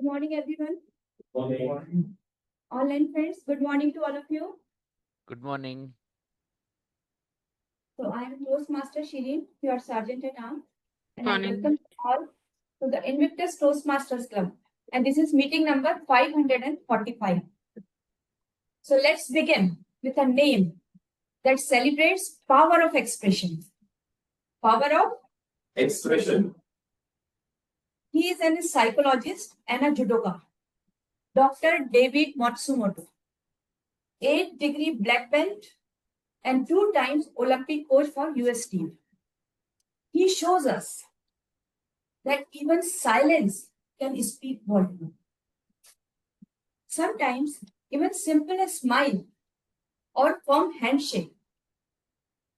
morning, everyone. Morning. Online friends, good morning to all of you. Good morning. So, I am Toastmaster Shirin, your Sergeant at Arms, and I Morning. welcome you all to the Invictus Toastmasters Club. And this is meeting number 545. So, let's begin with a name that celebrates power of expression. Power of Expression. He is a psychologist and a judoka. Dr. David Matsumoto, 8th-degree black belt and 2 times Olympic coach for US team. He shows us that even silence can speak volume. Sometimes even simple a smile or firm handshake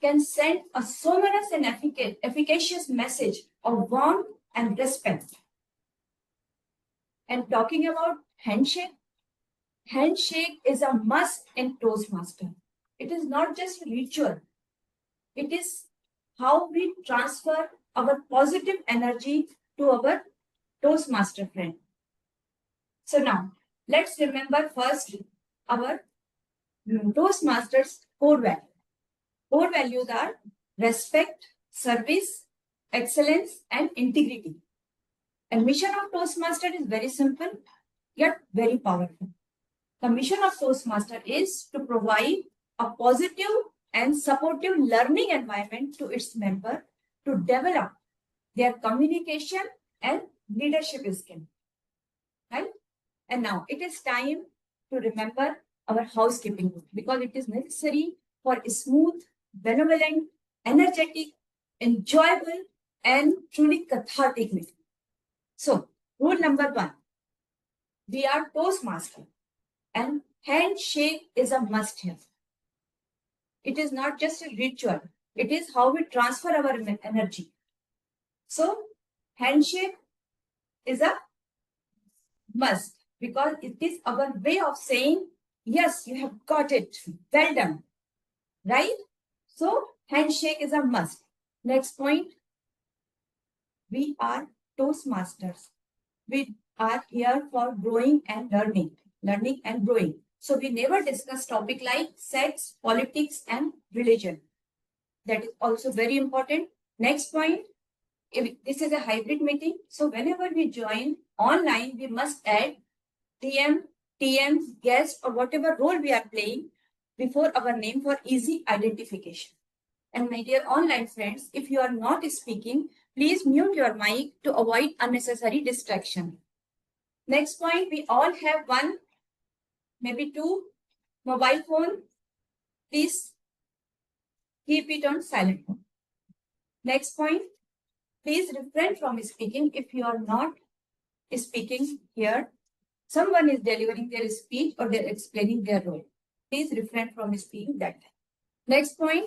can send a sonorous and efficacious message of warmth and respect. And talking about handshake is a must in Toastmaster. It is not just a ritual. It is how we transfer our positive energy to our Toastmaster friend. So now, let's remember first our Toastmasters core values. Core values are respect, service, excellence, and integrity. And mission of Toastmaster is very simple, yet very powerful. The mission of Toastmaster is to provide a positive and supportive learning environment to its member to develop their communication and leadership skill. Right? And now it is time to remember our housekeeping rule because it is necessary for a smooth, benevolent, energetic, enjoyable, and truly cathartic meeting. So, rule number 1. We are Toastmaster and handshake is a must have. It is not just a ritual. It is how we transfer our energy. So, handshake is a must because it is our way of saying, yes, you have got it. Well done. Right? So, handshake is a must. Next point. We are Toastmasters. We are here for growing and learning and growing. So we never discuss topic like sex, politics, and religion. That is also very important. Next point, this is a hybrid meeting. So whenever we join online, we must add DM, TM, guest, or whatever role we are playing before our name for easy identification. And my dear online friends, if you are not speaking, please mute your mic to avoid unnecessary distraction. Next point, we all have one, maybe 2 mobile phone. Please keep it on silent mode. Next point, please refrain from speaking if you are not speaking here. Someone is delivering their speech or they're explaining their role. Please refrain from speaking that time. Next point,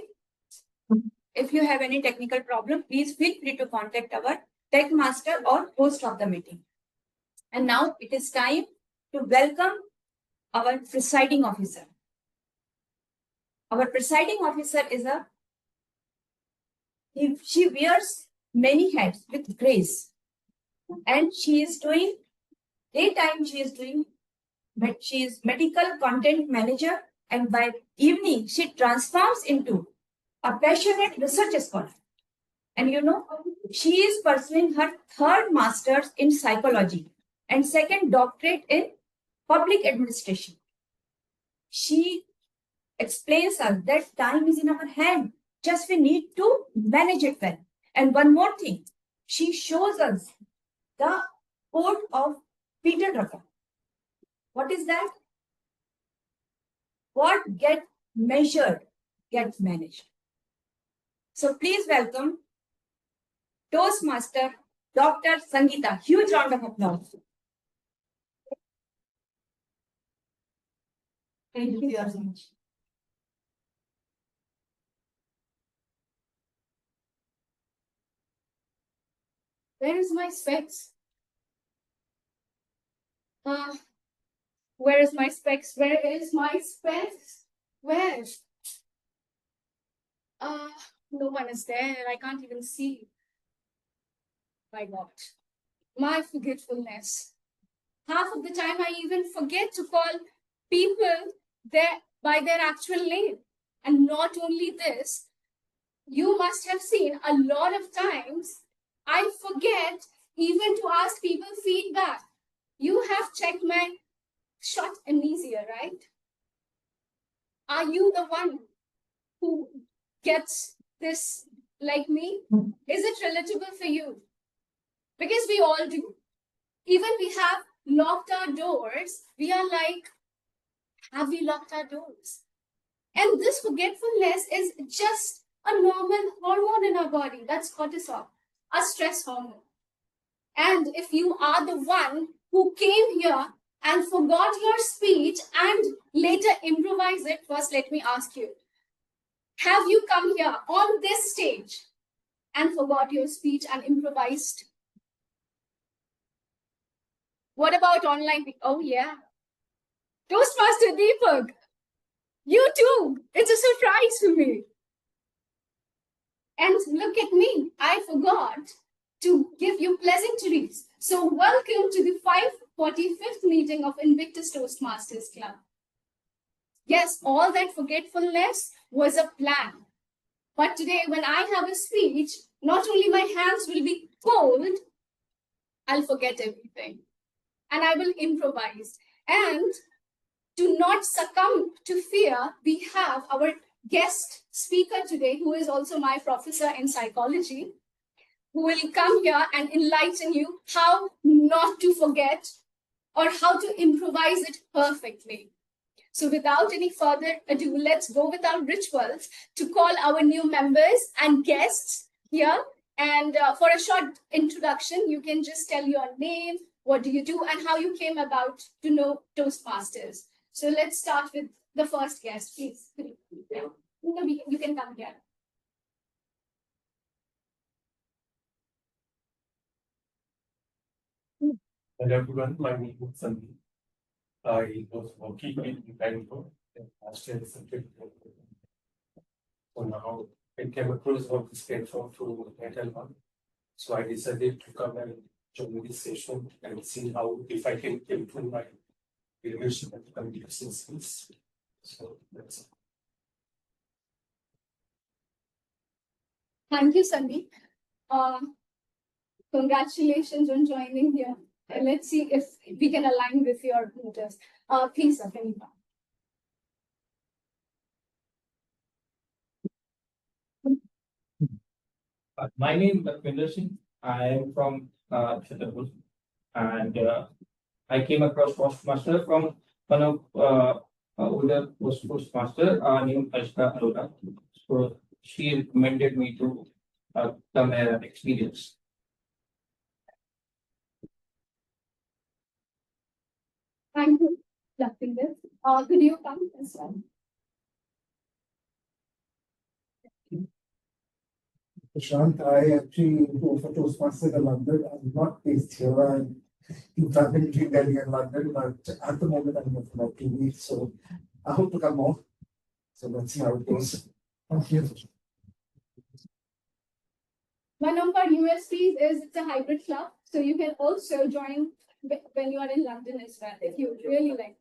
if you have any technical problem, please feel free to contact our tech master or host of the meeting. And now it is time to welcome our presiding officer. Our presiding officer is she wears many hats with grace. And she is doing, daytime she is medical content manager, and by evening she transforms into a passionate research scholar. And you know, she is pursuing her 3rd master's in psychology and 2nd doctorate in public administration. She explains us that time is in our hand. Just we need to manage it well. And one more thing, she shows us the quote of Peter Drucker. What is that? What gets measured gets managed. So please welcome Toastmaster Dr. Sangeeta. Huge round of applause. Thank you so much. Where is my specs? Where is my specs? Where is my specs? Where? No one is there. I can't even see. My God. My forgetfulness. Half of the time, I even forget to call people by their actual name. And not only this, you must have seen a lot of times I forget even to ask people feedback. You have checked my short amnesia, right? Are you the one who gets this like me? Is it relatable for you? Because we all do. Even we have locked our doors, we are like, have we locked our doors? And this forgetfulness is just a normal hormone in our body. That's cortisol, a stress hormone. And if you are the one who came here and forgot your speech and later improvise it, first let me ask you, have you come here on this stage and forgot your speech and improvised? What about online? Oh, yeah. Toastmaster Deepak, you too. It's a surprise for me. And look at me, I forgot to give you pleasantries. So welcome to the 545th meeting of Invictus Toastmasters Club. Yes, all that forgetfulness was a plan. But today, when I have a speech, not only my hands will be cold, I'll forget everything. And I will improvise. And to not succumb to fear, we have our guest speaker today, who is also my professor in psychology, who will come here and enlighten you how not to forget or how to improvise it perfectly. So without any further ado, let's go with our rituals to call our new members and guests here. And for a short introduction, you can just tell your name, what do you do, and how you came about to know Toastmasters. So let's start with the first guest, please. No, you can come here. Hello everyone, my name is Sandeep. I was working in Bangalore last year. So now I came across of this platform through Metal One. So I decided to come and join this session and see how if I can improve my leadership and communication skills. So that's it. Thank you, Sandeep. Congratulations on joining here. Let's see if we can align with your interests. Please, Akanita. My name is Vinder Singh. I am from Chhatarpur, and I came across Postmaster from one of older Postmaster named Ashta Arora. So she recommended me to come here and experience. Thank you, Lapinder. Could you come as well? Prashant, I actually go for Toastmasters in London. I'm not based here. I'm traveling between Delhi and London, but at the moment I'm here for like 2 weeks. So I hope to come more. So let's see how it goes. Thank you. One of our USPs is it's a hybrid club, so you can also join when you are in London as well, if you really like.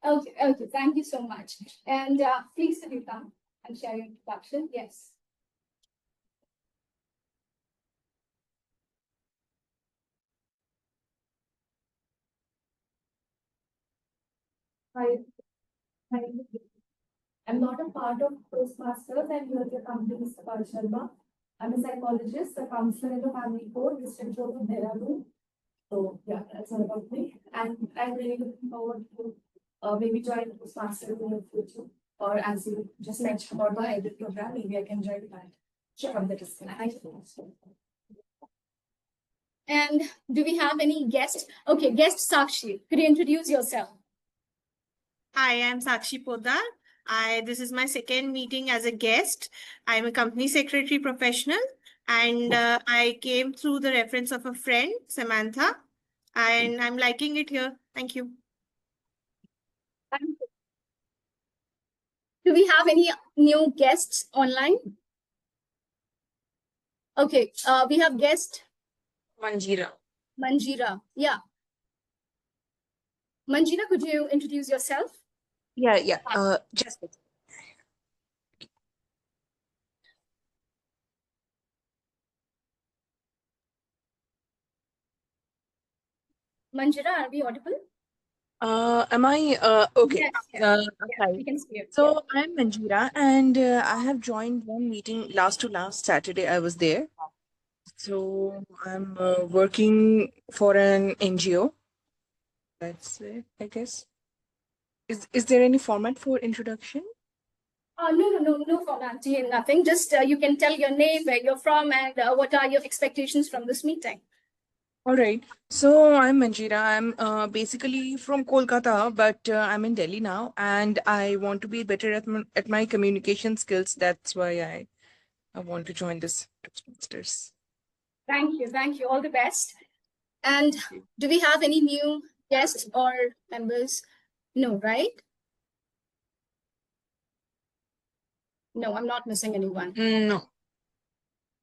Okay. Thank you so much. And please, could you come and share your introduction? Yes. Hi. Hi. I'm not a part of Toastmasters. I'm here to accompany Mr. Parth Sharma. I'm a psychologist, a counselor in the family court, district court of Dehradun. So yeah, that's all about me. And I'm really looking forward to maybe join Toastmasters in the future. Or as you just mentioned about the hybrid program, maybe I can join that from the distance. Thank you. And do we have any guest? Okay, guest Sakshi. Could you introduce yourself? Hi, I'm Sakshi Poddar. This is my second meeting as a guest. I'm a company secretary professional, and I came through the reference of a friend, Samantha, and I'm liking it here. Thank you. Thank you. Do we have any new guests online? Okay, we have guest Manjira. Manjira. Yeah. Manjira, could you introduce yourself? Yeah. Just Manjira, are we audible? am I okay? Yes, yes. Yeah, Hi. we can see you. So I'm Manjira, and I have joined one meeting last to last Saturday. I was there. So I'm working for an NGO. That's it, I guess. Is there any format for introduction? No formality and nothing. Just you can tell your name, where you're from, and what are your expectations from this meeting. All right. So I'm Manjira. I'm basically from Kolkata, but I'm in Delhi now, and I want to be better at my communication skills. That's why I want to join this Toastmasters. Thank you. All the best. And do we have any new guests or members? No, right? No, I'm not missing anyone. No.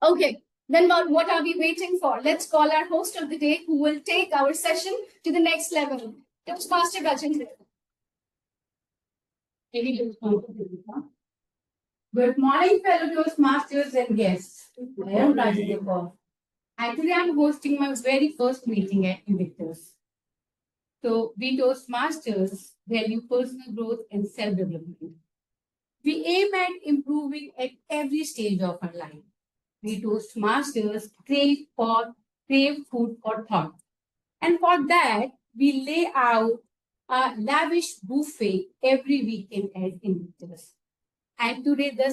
Okay, then what are we waiting for? Let's call our host of the day who will take our session to the next level. Toastmaster Rajendra. Good morning, fellow Toastmasters and guests. I am Rajendra, and today I'm hosting my very first meeting at Invictus. So, we Toastmasters value personal growth and self development. We aim at improving at every stage of our life. We Toastmasters crave food for thought. And for that, we lay out a lavish buffet every weekend at Invictus. And today the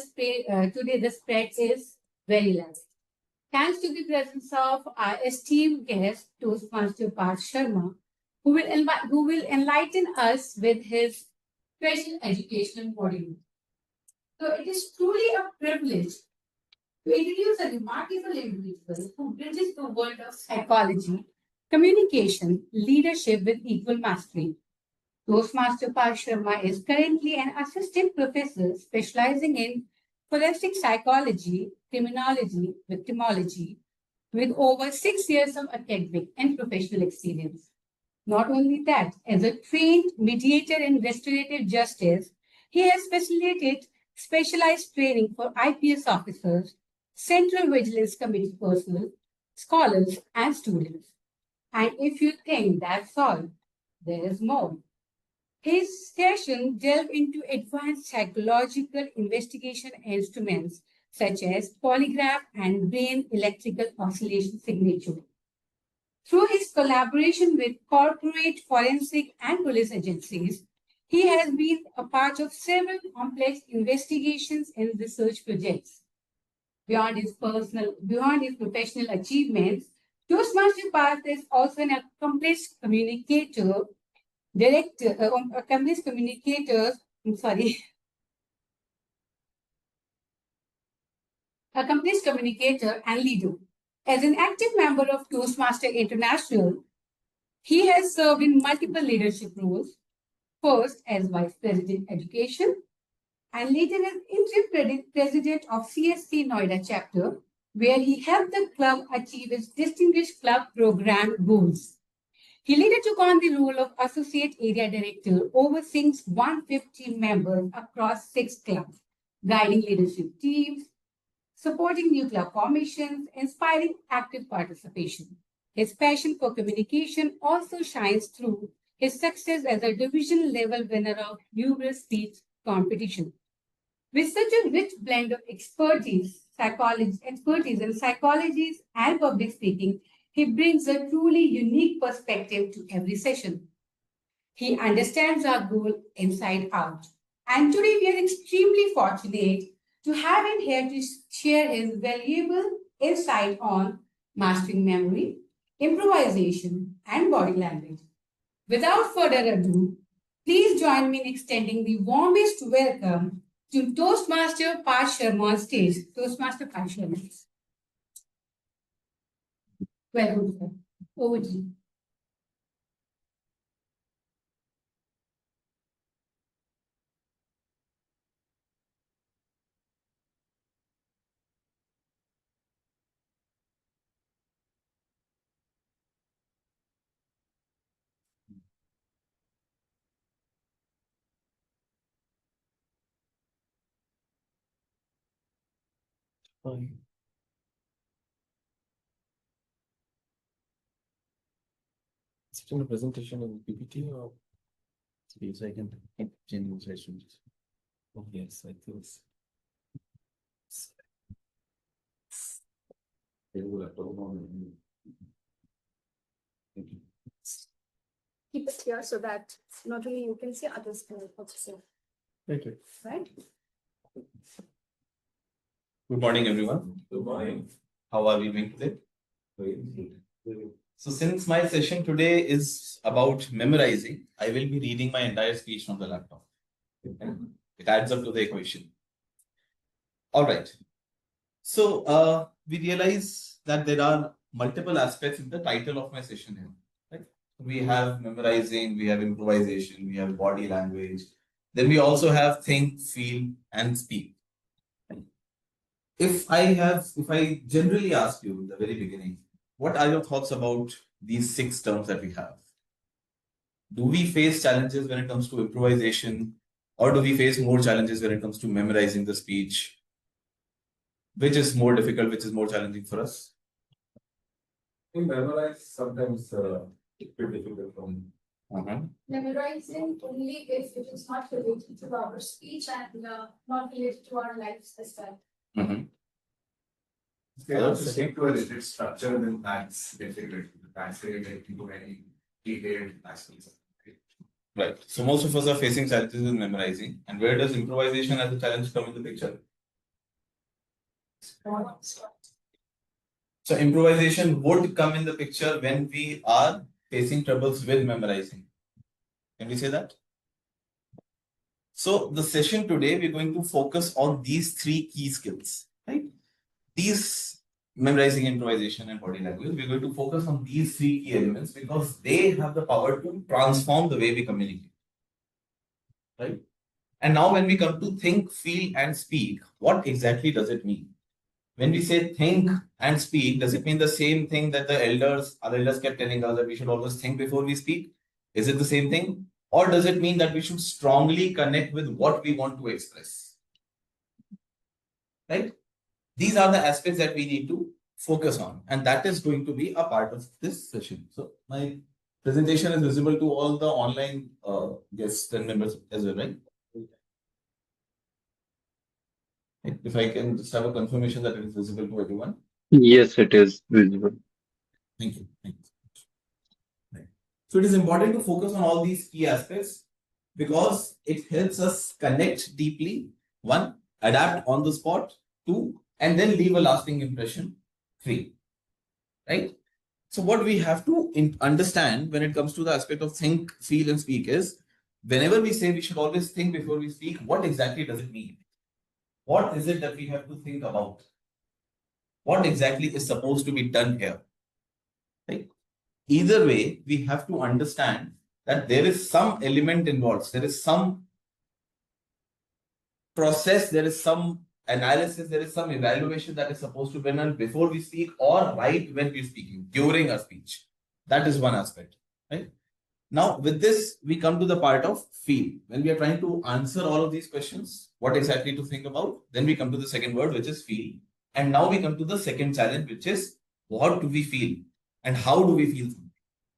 spread is very large. Thanks to the presence of our esteemed guest, Toastmaster Parth Sharma, who will enlighten us with his special educational module. So it is truly a privilege to introduce a remarkable individual who bridges the world of psychology, communication, leadership with equal mastery. Toastmaster Parth Sharma is currently an assistant professor specializing in forensic psychology, criminology, victimology, with over 6 years of academic and professional experience. Not only that, as a trained mediator in restorative justice, he has facilitated specialized training for IPS officers, Central Vigilance Committee personnel, scholars, and students. And if you think that's all, there is more. His session delved into advanced psychological investigation instruments such as polygraph and brain electrical oscillation signature. Through his collaboration with corporate, forensic, and police agencies, he has been a part of several complex investigations and research projects. Beyond his professional achievements, Toastmaster Parth is also an accomplished communicator, I'm sorry, accomplished communicator and leader. As an active member of Toastmaster International, he has served in multiple leadership roles, first as Vice President Education and later as interim president of CSC Noida chapter, where he helped the club achieve its distinguished club program goals. He later took on the role of Associate Area Director, overseeing 150 members across 6 clubs, guiding leadership teams, supporting new club formations, inspiring active participation. His passion for communication also shines through his success as a division level winner of numerous speech competitions. With such a rich blend of expertise in psychology and public speaking, he brings a truly unique perspective to every session. He understands our goal inside out. And today we are extremely fortunate to have him here to share his valuable insight on mastering memory, improvisation, and body language. Without further ado, please join me in extending the warmest welcome to Toastmaster Parth Sharma on stage. Toastmaster Parth Sharma. Welcome, sir. Over to you. Is it in the presentation in PPT or? Please, I can change sessions. Oh, yes, I think. Keep it here so that not only you can see, others can also see. Thank you. Right? Good morning, everyone. Good morning. How are we doing today? So, since my session today is about memorizing, I will be reading my entire speech from the laptop. It adds up to the equation. All right. So, we realize that there are multiple aspects in the title of my session here. Right? We have memorizing, we have improvisation, we have body language. Then we also have think, feel, and speak. If I generally ask you in the very beginning, what are your thoughts about these 6 terms that we have? Do we face challenges when it comes to improvisation, or do we face more challenges when it comes to memorizing the speech? Which is more difficult, which is more challenging for us? In memorize sometimes it will be difficult for me. Memorizing only if it is not related to our speech and not related to our lives as well. They have to stick to a rigid structure, then that's difficult. That's related to any detailed lessons. Right. So most of us are facing challenges with memorizing. And where does improvisation as a challenge come in the picture? So improvisation would come in the picture when we are facing troubles with memorizing. Can we say that? So the session today, we're going to focus on these 3 key skills, right? These memorizing, improvisation, and body language, we're going to focus on these 3 key elements because they have the power to transform the way we communicate, right? And now when we come to think, feel, and speak, what exactly does it mean? When we say think and speak, does it mean the same thing that our elders kept telling us that we should always think before we speak? Is it the same thing? Or does it mean that we should strongly connect with what we want to express? Right? These are the aspects that we need to focus on, and that is going to be a part of this session. So my presentation is visible to all the online guests and members as well, right? If I can just have a confirmation that it is visible to everyone. Yes, it is visible. Thank you. Thank you. Right. So it is important to focus on all these key aspects because it helps us connect deeply. 1, adapt on the spot. 2, and then leave a lasting impression. 3, right? So what we have to understand when it comes to the aspect of think, feel, and speak is whenever we say we should always think before we speak, what exactly does it mean? What is it that we have to think about? What exactly is supposed to be done here? Right? Either way, we have to understand that there is some element involved. There is some process, there is some analysis, there is some evaluation that is supposed to be done before we speak or right when we're speaking, during our speech. That is one aspect, right? Now, with this, we come to the part of feel. When we are trying to answer all of these questions, what exactly to think about, then we come to the second word, which is feel. And now we come to the second challenge, which is what do we feel and how do we feel?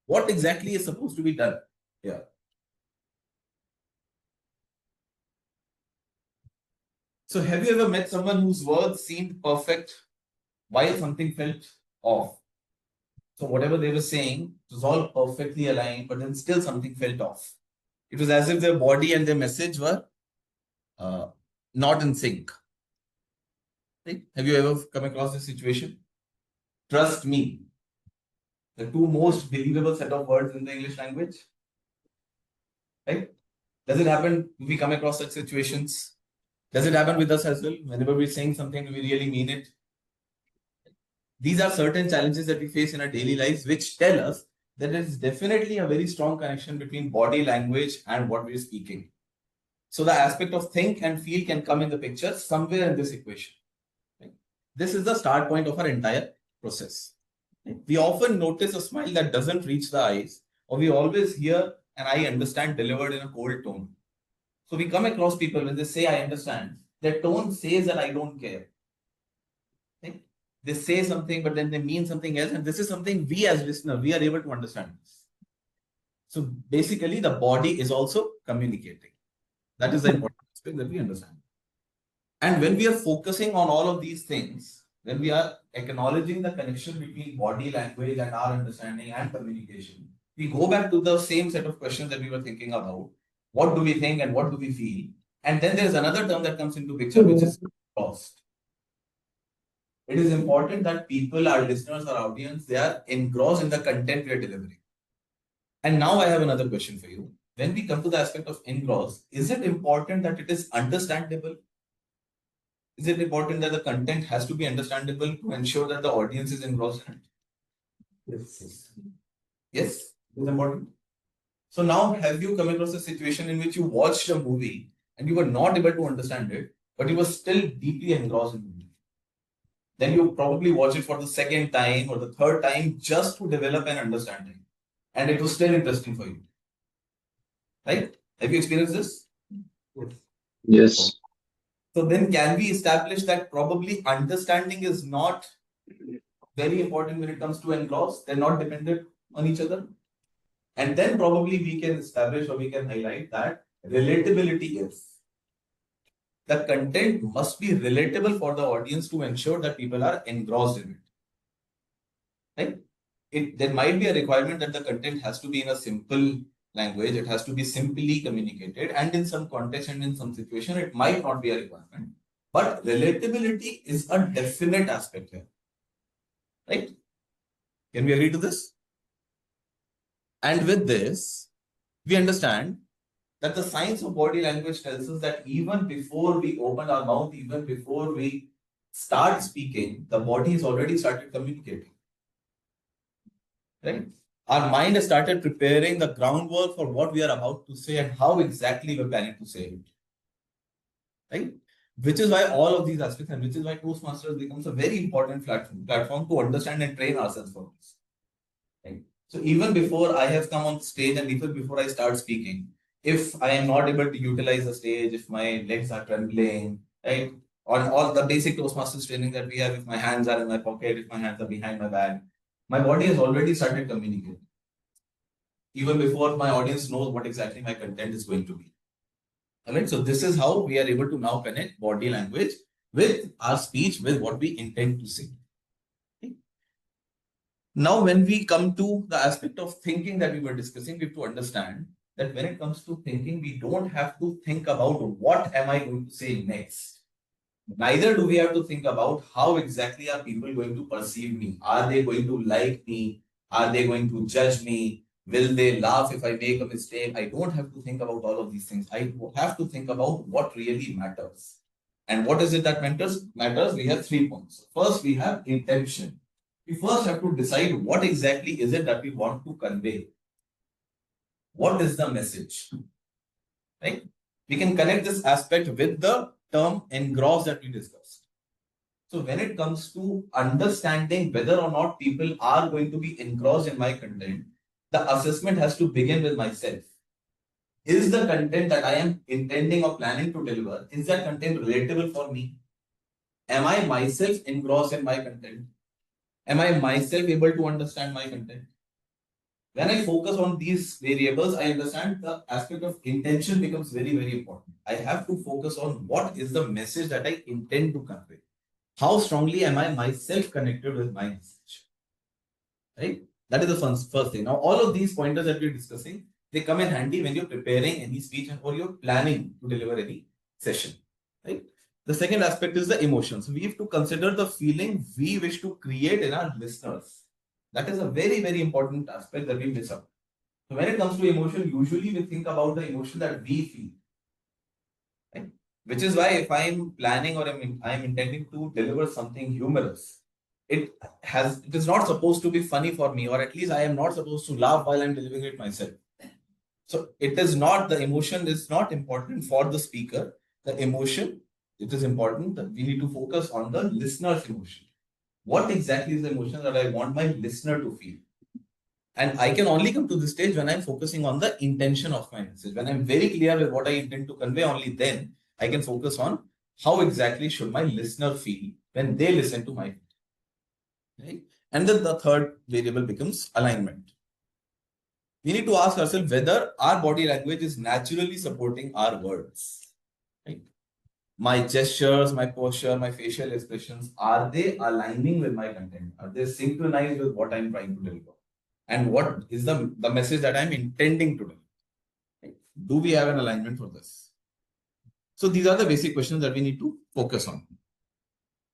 What exactly is supposed to be done here? So have you ever met someone whose words seemed perfect while something felt off? So whatever they were saying was all perfectly aligned, but then still something felt off. It was as if their body and their message were not in sync. Right? Have you ever come across this situation? Trust me. The 2 most believable set of words in the English language. Right? Does it happen if we come across such situations? Does it happen with us as well? Whenever we're saying something, do we really mean it? These are certain challenges that we face in our daily lives, which tell us that there is definitely a very strong connection between body language and what we're speaking. So the aspect of think and feel can come in the picture somewhere in this equation. Right? This is the start point of our entire process. Right? We often notice a smile that doesn't reach the eyes, or we always hear an I understand delivered in a cold tone. So we come across people when they say I understand, their tone says that I don't care. Right? They say something, but then they mean something else. And this is something we as listeners, we are able to understand this. So basically, the body is also communicating. That is the important aspect that we understand. And when we are focusing on all of these things, when we are acknowledging the connection between body language and our understanding and communication, we go back to the same set of questions that we were thinking about. What do we think and what do we feel? And then there's another term that comes into picture, which is engrossed. It is important that people, our listeners, our audience, they are engrossed in the content we are delivering. And now I have another question for you. When we come to the aspect of engrossed, is it important that it is understandable? Is it important that the content has to be understandable to ensure that the audience is engrossed in it? Yes. Yes, it is important. So now, have you come across a situation in which you watched a movie and you were not able to understand it, but you were still deeply engrossed in the movie? Then you probably watch it for the second time or the third time just to develop an understanding, and it was still interesting for you. Right? Have you experienced this? Yes. Yes. So then can we establish that probably understanding is not very important when it comes to engross? They're not dependent on each other. And then probably we can establish or we can highlight that relatability is. The content must be relatable for the audience to ensure that people are engrossed in it. Right? There might be a requirement that the content has to be in a simple language, it has to be simply communicated, and in some context and in some situation, it might not be a requirement. But relatability is a definite aspect here. Right? Can we agree to this? And with this, we understand that the science of body language tells us that even before we open our mouth, even before we start speaking, the body has already started communicating. Right? Our mind has started preparing the groundwork for what we are about to say and how exactly we're planning to say it. Right? Which is why all of these aspects and which is why Toastmasters becomes a very important platform to understand and train ourselves for this. Right? So even before I have come on stage and even before I start speaking, if I am not able to utilize the stage, if my legs are trembling, right? On all the basic Toastmasters training that we have, if my hands are in my pocket, if my hands are behind my back, my body has already started communicating. Even before my audience knows what exactly my content is going to be. Alright, so this is how we are able to now connect body language with our speech, with what we intend to say. Okay. Now, when we come to the aspect of thinking that we were discussing, we have to understand that when it comes to thinking, we don't have to think about what am I going to say next. Neither do we have to think about how exactly are people going to perceive me. Are they going to like me? Are they going to judge me? Will they laugh if I make a mistake? I don't have to think about all of these things. I have to think about what really matters. And what is it that matters? We have 3 points. First, we have intention. We first have to decide what exactly is it that we want to convey. What is the message? Right? We can connect this aspect with the term engross that we discussed. So when it comes to understanding whether or not people are going to be engrossed in my content, the assessment has to begin with myself. Is the content that I am intending or planning to deliver, is that content relatable for me? Am I myself engrossed in my content? Am I myself able to understand my content? When I focus on these variables, I understand the aspect of intention becomes very, very important. I have to focus on what is the message that I intend to convey. How strongly am I myself connected with my message? Right? That is the first thing. Now, all of these pointers that we're discussing, they come in handy when you're preparing any speech or you're planning to deliver any session. Right? The second aspect is the emotions. We have to consider the feeling we wish to create in our listeners. That is a very, very important aspect that we miss out. So when it comes to emotion, usually we think about the emotion that we feel. Right? Which is why if I'm planning or I'm intending to deliver something humorous, it is not supposed to be funny for me, or at least I am not supposed to laugh while I'm delivering it myself. So it is not, the emotion is not important for the speaker. The emotion, it is important that we need to focus on the listener's emotion. What exactly is the emotion that I want my listener to feel? And I can only come to this stage when I'm focusing on the intention of my message. When I'm very clear with what I intend to convey, only then I can focus on how exactly should my listener feel when they listen to my feedback. Right? And then the third variable becomes alignment. We need to ask ourselves whether our body language is naturally supporting our words. Right? My gestures, my posture, my facial expressions, are they aligning with my content? Are they synchronized with what I'm trying to deliver? And what is the message that I'm intending to deliver? Right? Do we have an alignment for this? So these are the basic questions that we need to focus on.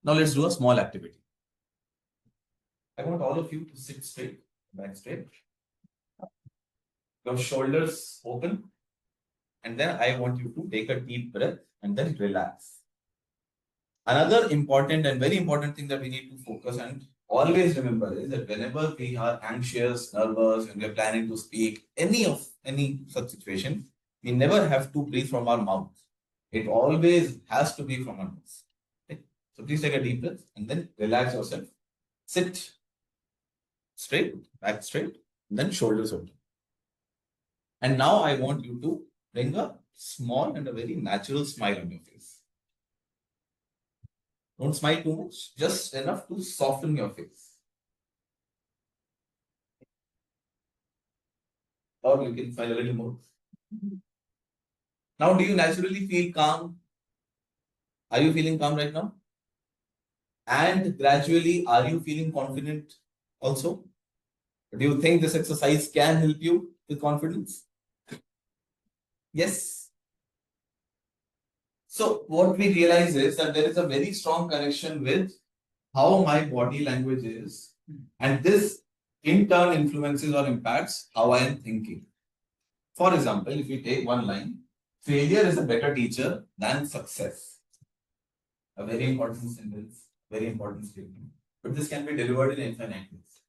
Now let's do a small activity. I want all of you to sit straight, back straight. Your shoulders open. And then I want you to take a deep breath and then relax. Another important and very important thing that we need to focus and always remember is that whenever we are anxious, nervous, when we are planning to speak, any such situation, we never have to breathe from our mouth. It always has to be from our nose. Okay? So please take a deep breath and then relax yourself. Sit straight, back straight, and then shoulders open. And now I want you to bring a small and a very natural smile on your face. Don't smile too much, just enough to soften your face. Or you can smile a little more. Now, do you naturally feel calm? Are you feeling calm right now? And gradually, are you feeling confident also? Do you think this exercise can help you with confidence? Yes. So what we realize is that there is a very strong connection with how my body language is. And this in turn influences or impacts how I am thinking. For example, if we take one line, failure is a better teacher than success. A very important sentence, very important statement. But this can be delivered in infinite ways.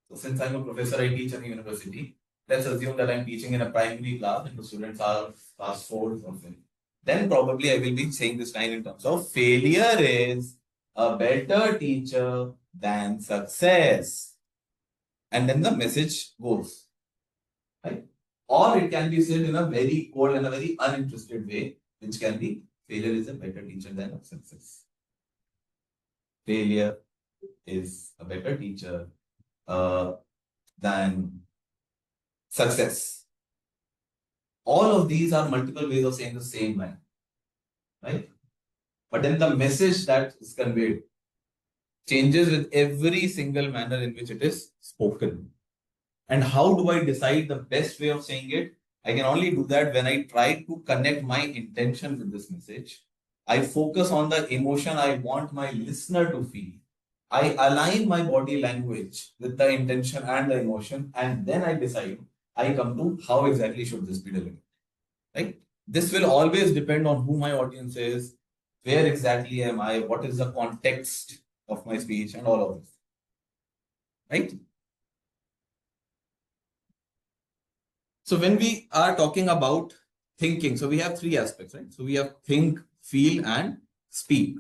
So since I'm a professor, I teach in a university. Let's assume that I'm teaching in a primary class and the students are class 4 or something. Then probably I will be saying this line in terms of failure is a better teacher than success. And then the message goes. Right? Or it can be said in a very cold and a very uninterested way, which can be failure is a better teacher than success. Failure is a better teacher than success. All of these are multiple ways of saying the same line, right? But then the message that is conveyed changes with every single manner in which it is spoken. And how do I decide the best way of saying it? I can only do that when I try to connect my intention with this message. I focus on the emotion I want my listener to feel. I align my body language with the intention and the emotion, and then I decide, I come to how exactly should this be delivered. Right? This will always depend on who my audience is, where exactly am I, what is the context of my speech, and all of this. Right? So when we are talking about thinking, so we have three aspects, right? So we have think, feel, and speak.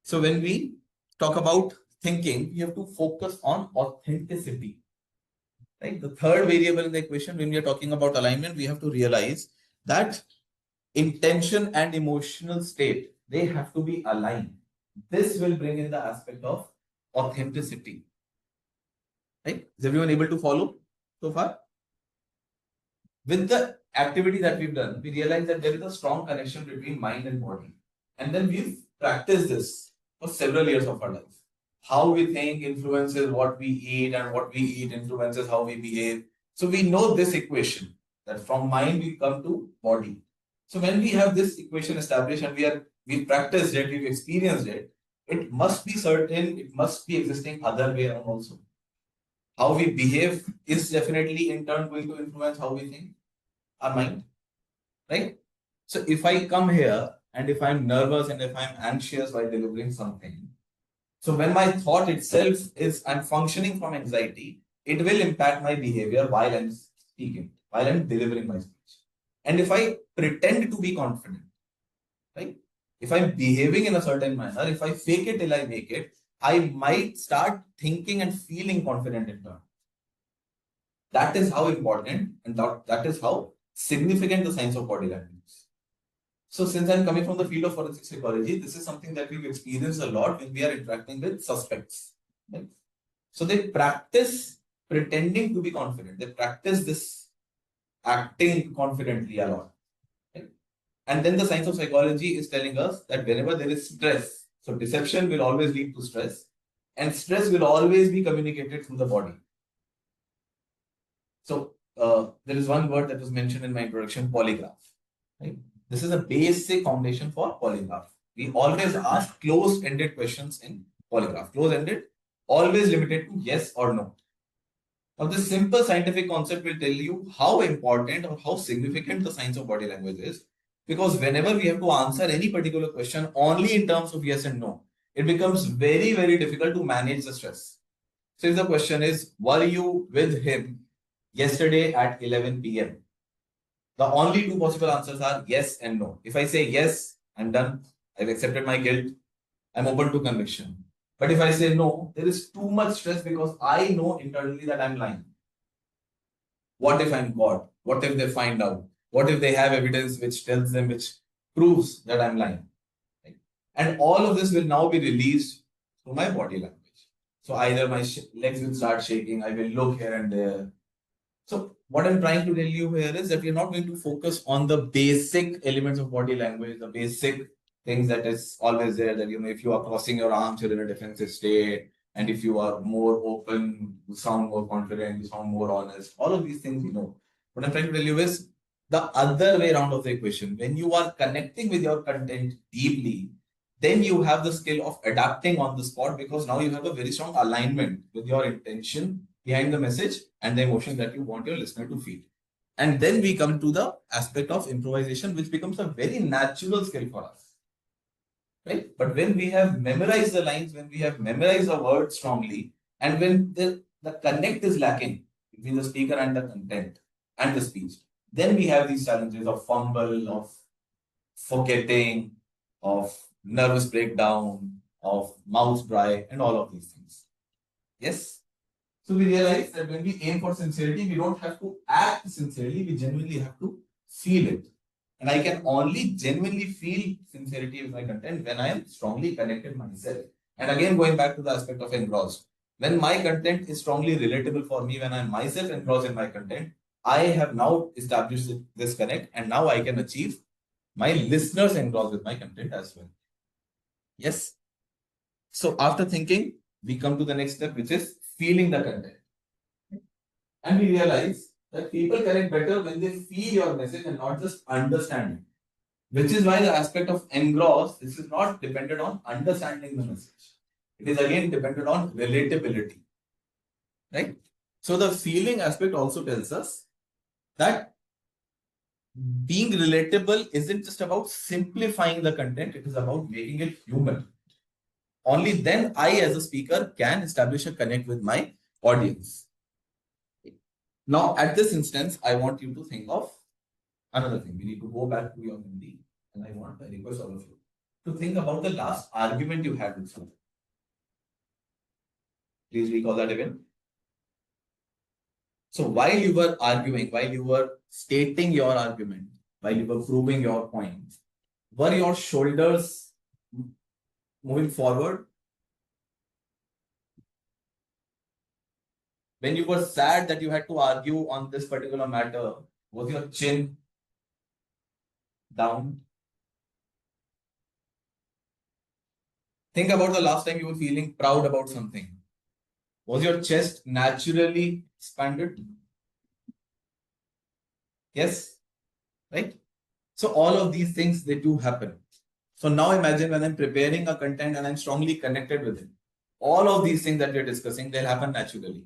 So when we talk about thinking, we have to focus on authenticity. Right? The third variable in the equation, when we are talking about alignment, we have to realize that intention and emotional state, they have to be aligned. This will bring in the aspect of authenticity. Right? Is everyone able to follow so far? With the activity that we've done, we realize that there is a strong connection between mind and body. And then we've practiced this for several years of our life. How we think influences what we eat, and what we eat influences how we behave. So we know this equation, that from mind we come to body. So when we have this equation established and we've practiced it, we've experienced it, it must be certain, it must be existing other way around also. How we behave is definitely in turn going to influence how we think, our mind, right? So if I come here and if I'm nervous and if I'm anxious while delivering something, so when my thought itself is I'm functioning from anxiety, it will impact my behavior while I'm speaking, while I'm delivering my speech. And if I pretend to be confident, right? If I'm behaving in a certain manner, if I fake it till I make it, I might start thinking and feeling confident in turn. That is how important and that is how significant the science of body language is. So since I'm coming from the field of forensic psychology, this is something that we've experienced a lot when we are interacting with suspects. Right? So they practice pretending to be confident. They practice this acting confidently a lot. Right? And then the science of psychology is telling us that whenever there is stress, so deception will always lead to stress, and stress will always be communicated through the body. So there is one word that was mentioned in my introduction, polygraph. Right? This is a basic foundation for polygraph. We always ask closed-ended questions in polygraph. Closed-ended, always limited to yes or no. Now, this simple scientific concept will tell you how important or how significant the science of body language is. Because whenever we have to answer any particular question only in terms of yes and no, it becomes very, very difficult to manage the stress. So if the question is, were you with him yesterday at 11 p.m.? The only two possible answers are yes and no. If I say yes, I'm done. I've accepted my guilt. I'm open to conviction. But if I say no, there is too much stress because I know internally that I'm lying. What if I'm caught? What if they find out? What if they have evidence which tells them, which proves that I'm lying? Right? And all of this will now be released through my body language. So either my legs will start shaking, I will look here and there. So what I'm trying to tell you here is that we're not going to focus on the basic elements of body language, the basic things that is always there, that if you are crossing your arms, you're in a defensive state. And if you are more open, you sound more confident, you sound more honest. All of these things, What I'm trying to tell you is the other way around of the equation. When you are connecting with your content deeply, then you have the skill of adapting on the spot because now you have a very strong alignment with your intention behind the message and the emotion that you want your listener to feel. And then we come to the aspect of improvisation, which becomes a very natural skill for us. Right? But when we have memorized the lines, when we have memorized the word strongly, and when the connect is lacking between the speaker and the content and the speech, then we have these challenges of fumble, of forgetting, of nervous breakdown, of mouth dry, and all of these things. Yes? So we realize that when we aim for sincerity, we don't have to act sincerely, we genuinely have to feel it. And I can only genuinely feel sincerity with my content when I am strongly connected myself. And again, going back to the aspect of engrossed. When my content is strongly relatable for me, when I'm myself engrossed in my content, I have now established this connect, and now I can achieve my listeners engrossed with my content as well. Yes. So after thinking, we come to the next step, which is feeling the content. And we realize that people connect better when they feel your message and not just understand it. Which is why the aspect of engross, this is not dependent on understanding the message. It is again dependent on relatability. Right? So the feeling aspect also tells us that being relatable isn't just about simplifying the content, it is about making it human. Only then I, as a speaker, can establish a connect with my audience. Now, at this instance, I want you to think of another thing. We need to go back to your Hindi, and I request all of you to think about the last argument you had with someone. Please recall that again. So while you were arguing, while you were stating your argument, while you were proving your point, were your shoulders moving forward? When you were sad that you had to argue on this particular matter, was your chin down? Think about the last time you were feeling proud about something. Was your chest naturally expanded? Yes? Right? So all of these things, they do happen. So now imagine when I'm preparing a content and I'm strongly connected with it. All of these things that we're discussing, they'll happen naturally.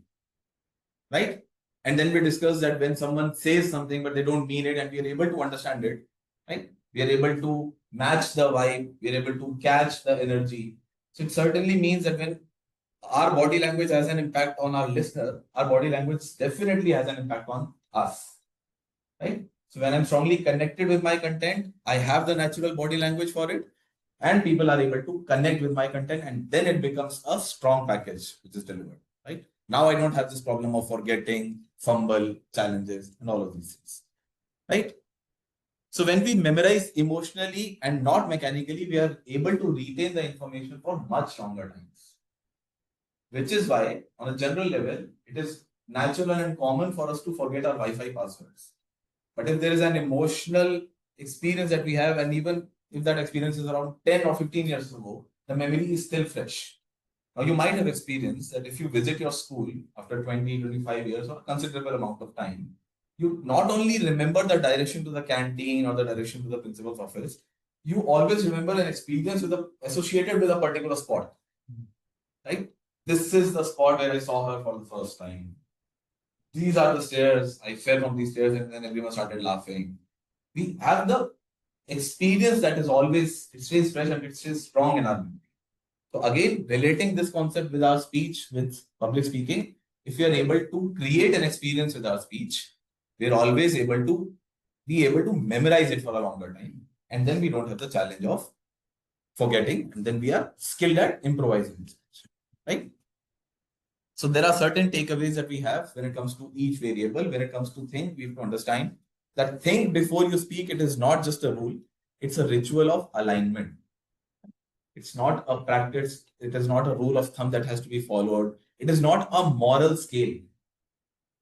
Right? And then we discuss that when someone says something but they don't mean it and we are able to understand it, right? We are able to match the vibe, we are able to catch the energy. So it certainly means that when our body language has an impact on our listener, our body language definitely has an impact on us. Right? So when I'm strongly connected with my content, I have the natural body language for it, and people are able to connect with my content, and then it becomes a strong package which is delivered. Right? Now I don't have this problem of forgetting, fumble, challenges, and all of these things. Right? So when we memorize emotionally and not mechanically, we are able to retain the information for much longer times. Which is why, on a general level, it is natural and common for us to forget our Wi-Fi passwords. But if there is an emotional experience that we have, and even if that experience is around 10 or 15 years ago, the memory is still fresh. Now, you might have experienced that if you visit your school after 20, 25 years or a considerable amount of time, you not only remember the direction to the canteen or the direction to the principal's office, you always remember an experience associated with a particular spot. Right? This is the spot where I saw her for the first time. These are the stairs. I fell from these stairs and then everyone started laughing. We have the experience that is always, it stays fresh and it stays strong in our memory. So again, relating this concept with our speech, with public speaking, if we are able to create an experience with our speech, we are always able to be able to memorize it for a longer time. And then we don't have the challenge of forgetting, and then we are skilled at improvising, right? So there are certain takeaways that we have when it comes to each variable. When it comes to think, we have to understand that think before you speak, it is not just a rule, it's a ritual of alignment. It's not a practice, it is not a rule of thumb that has to be followed. It is not a moral scale.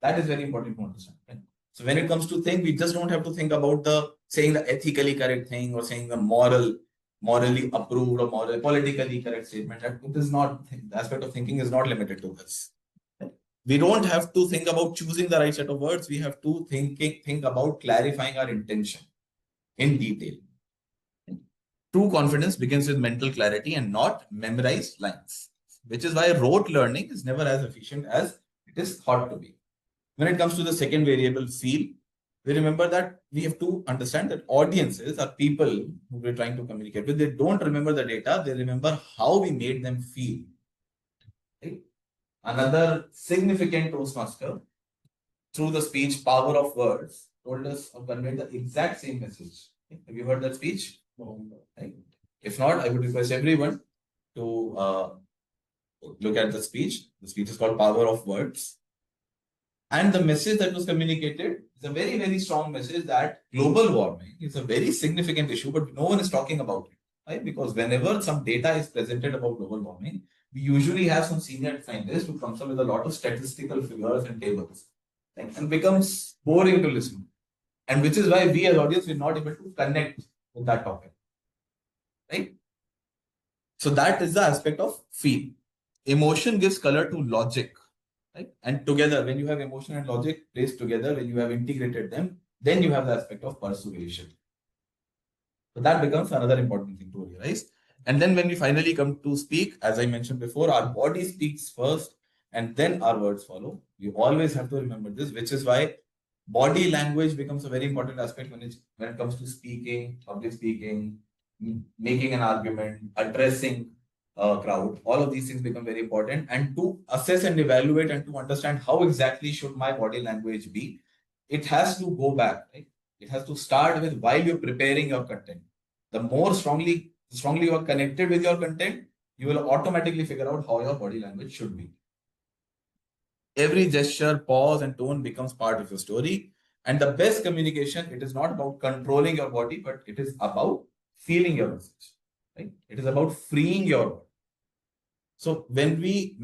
That is very important to understand. Right? So when it comes to think, we just don't have to think about saying the ethically correct thing or saying the morally approved or politically correct statement. That it is not, the aspect of thinking is not limited to this. We don't have to think about choosing the right set of words. We have to think about clarifying our intention in detail. True confidence begins with mental clarity and not memorized lines, which is why rote learning is never as efficient as it is thought to be. When it comes to the second variable, feel, we remember that we have to understand that audiences are people who we're trying to communicate with. They don't remember the data, they remember how we made them feel. Right? Another significant Toastmaster, through the speech Power of Words, told us or conveyed the exact same message. Have you heard that speech? Right? If not, I would request everyone to look at the speech. The speech is called Power of Words. And the message that was communicated is a very, very strong message that global warming is a very significant issue, but no one is talking about it. Right? Because whenever some data is presented about global warming, we usually have some senior scientist who comes up with a lot of statistical figures and tables. Right? And becomes boring to listen. And which is why we as audience are not able to connect with that topic. Right? So that is the aspect of feel. Emotion gives color to logic. Right? And together, when you have emotion and logic placed together, when you have integrated them, then you have the aspect of persuasion. So that becomes another important thing to realize. And then when we finally come to speak, as I mentioned before, our body speaks first and then our words follow. You always have to remember this, which is why body language becomes a very important aspect when it comes to speaking, public speaking, making an argument, addressing crowd. All of these things become very important. And to assess and evaluate and to understand how exactly should my body language be, it has to go back, right? It has to start with while you're preparing your content. The more strongly you are connected with your content, you will automatically figure out how your body language should be. Every gesture, pause, and tone becomes part of your story. And the best communication, it is not about controlling your body, but it is about feeling your message. Right? It is about freeing your body. So when we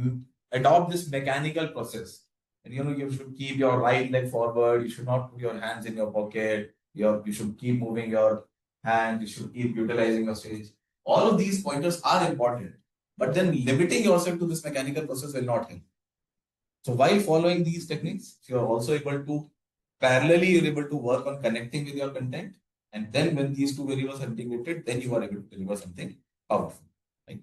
adopt this mechanical process, and you should keep your right leg forward, you should not put your hands in your pocket, you should keep moving your hand, you should keep utilizing your stage. All of these pointers are important, but then limiting yourself to this mechanical process will not help. So while following these techniques, you are also able to parallelly you're able to work on connecting with your content. And then when these two variables are integrated, then you are able to deliver something powerful. Right?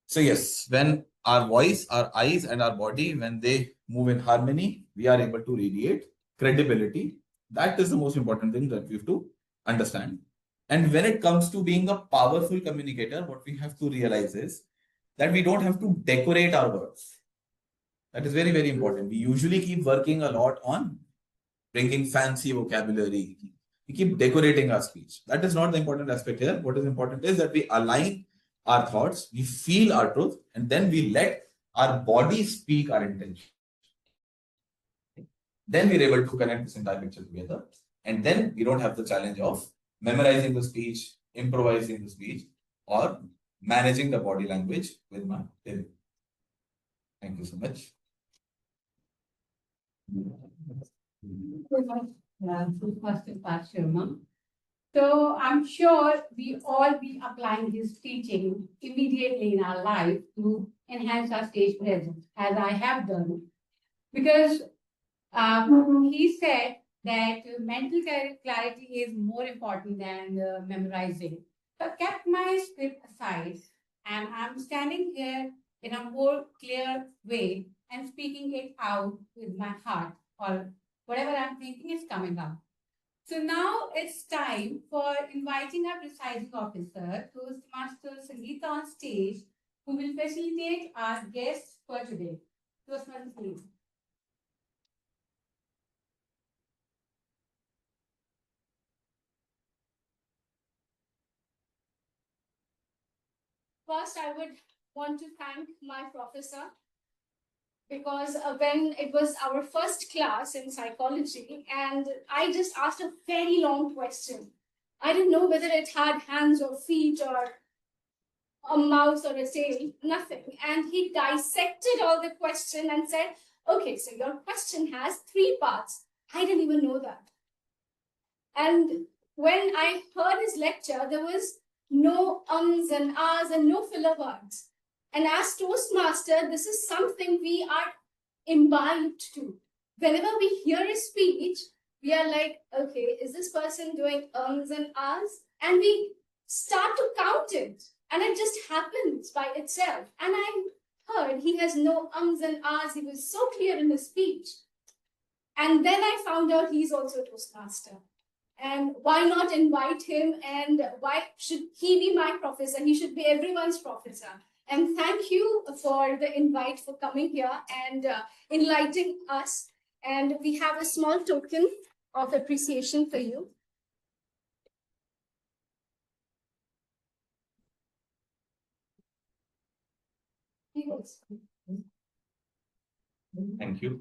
So yes, when our voice, our eyes, and our body, when they move in harmony, we are able to radiate credibility. That is the most important thing that we have to understand. And when it comes to being a powerful communicator, what we have to realize is that we don't have to decorate our words. That is very, very important. We usually keep working a lot on bringing fancy vocabulary. We keep decorating our speech. That is not the important aspect here. What is important is that we align our thoughts, we feel our truth, and then we let our body speak our intention. Then we're able to connect this entire picture together. And then we don't have the challenge of memorizing the speech, improvising the speech, or managing the body language with my delivery. Thank you so much. Toastmaster Parth Sharma. So I'm sure we all be applying this teaching immediately in our life to enhance our stage presence, as I have done. Because he said that mental clarity is more important than memorizing. So I kept my script aside and I'm standing here in a more clear way and speaking it out with my heart, or whatever I'm thinking is coming out. So now it's time for inviting our presiding officer, Toastmaster Sangeeta, on stage, who will facilitate our guests for today. Toastmaster Sangeeta. First, I would want to thank my professor because when it was our first class in psychology, and I just asked a very long question. I didn't know whether it had hands or feet or a mouse or a tail, nothing. And he dissected all the question and said, okay, so your question has 3 parts. I didn't even know that. And when I heard his lecture, there was no ums and ahs and no filler words. And as Toastmaster, this is something we are imbibed to. Whenever we hear a speech, we are like, okay, is this person doing ums and ahs? And we start to count it. And it just happens by itself. And I heard he has no ums and ahs. He was so clear in his speech. And then I found out he's also Toastmaster. And why not invite him? And why should he be my professor? He should be everyone's professor. And thank you for the invite, for coming here and enlightening us. And we have a small token of appreciation for you. Thank you.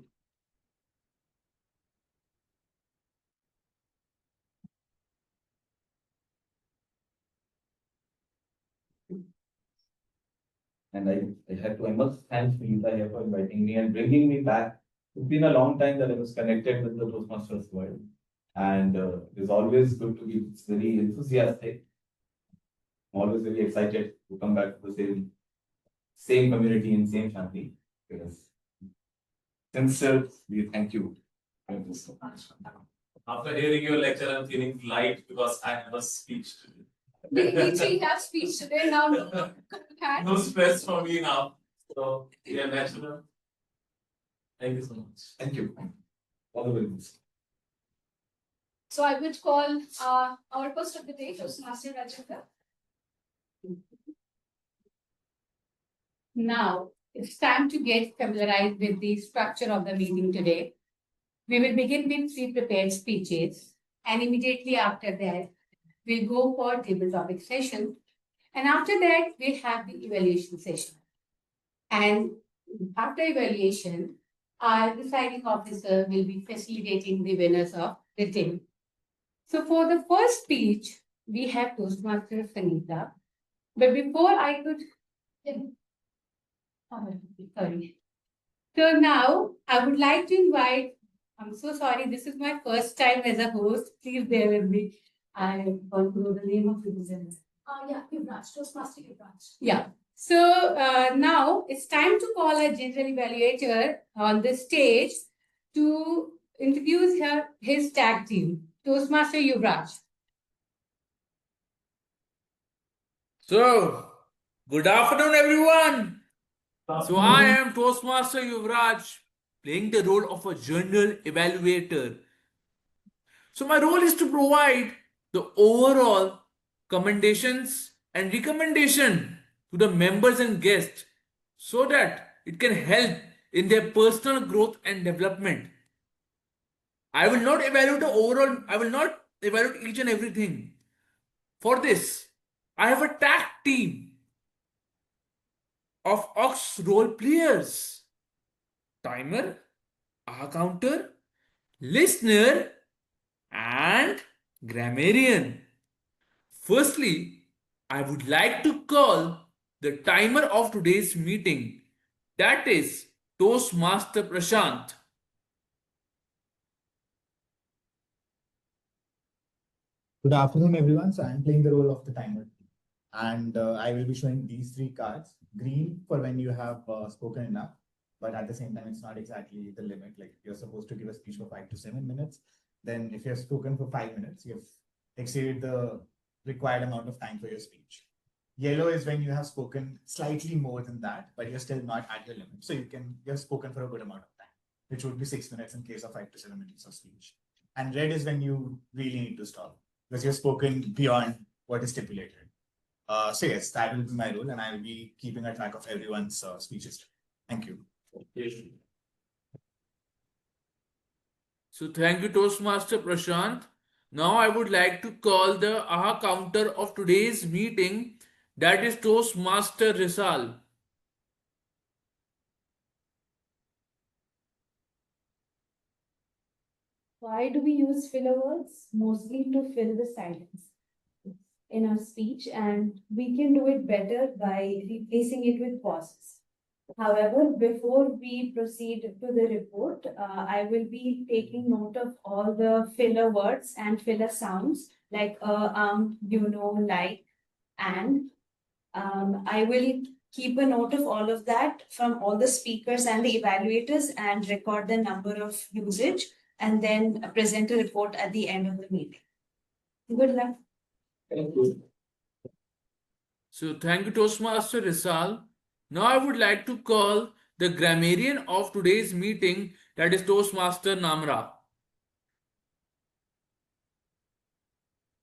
And I must thank Sunita here for inviting me and bringing me back. It's been a long time that I was connected with the Toastmasters world. And it's always good to be very enthusiastic. I'm always very excited to come back to the same community and same family. Yes. Sincerely, thank you. Thank you so much. After hearing your lecture, I'm feeling light because I have a speech today. We three have speech today now. No stress for me now. So, yeah, natural. Thank you so much. Thank you. All the very best. So I would call our host of the day, Toastmaster Rajendra. Now it's time to get familiarized with the structure of the meeting today. We will begin with 3 prepared speeches, and immediately after that, we'll go for table topic session. And after that, we'll have the evaluation session. And after evaluation, our deciding officer will be facilitating the winners of the day. So for the first speech, we have Toastmaster Sangeeta. But before I could, sorry. So now I would like to invite, I'm so sorry, this is my first time as a host. Please bear with me. I want to know the name of the presenter. Yeah, Yuvraj, Toastmaster Yuvraj. Yeah. So now it's time to call a general evaluator on the stage to introduce his tag team, Toastmaster Yuvraj. So, good afternoon, everyone. So, I am Toastmaster Yuvraj, playing the role of a general evaluator. So, my role is to provide the overall commendations and recommendation to the members and guests so that it can help in their personal growth and development. I will not evaluate the overall, I will not evaluate each and everything. For this, I have a tag team of Ox role players. Timer, counter, listener, and grammarian. Firstly, I would like to call the timer of today's meeting, that is Toastmaster Prashant. Good afternoon, everyone. So I'm playing the role of the timer, and I will be showing these three cards. Green for when you have spoken enough, but at the same time, it's not exactly the limit. Like you're supposed to give a speech for 5 to 7 minutes. Then, if you've spoken for 5 minutes, you've exceeded the required amount of time for your speech. Yellow is when you have spoken slightly more than that, but you're still not at your limit. So you've spoken for a good amount of time, which would be 6 minutes in case of 5 to 7 minutes of speech. And red is when you really need to stop because you've spoken beyond what is stipulated. So yes, that will be my role, and I will be keeping a track of everyone's speeches. Thank you. So thank you, Toastmaster Prashant. Now I would like to call the AHA counter of today's meeting, that is Toastmaster Risal. Why do we use filler words? Mostly to fill the silence in our speech, and we can do it better by replacing it with pauses. However, before we proceed to the report, I will be taking note of all the filler words and filler sounds like like, and I will keep a note of all of that from all the speakers and the evaluators and record the number of usage and then present a report at the end of the meeting. Good luck. Thank you. So thank you, Toastmaster Risal. Now I would like to call the grammarian of today's meeting, that is Toastmaster Namra.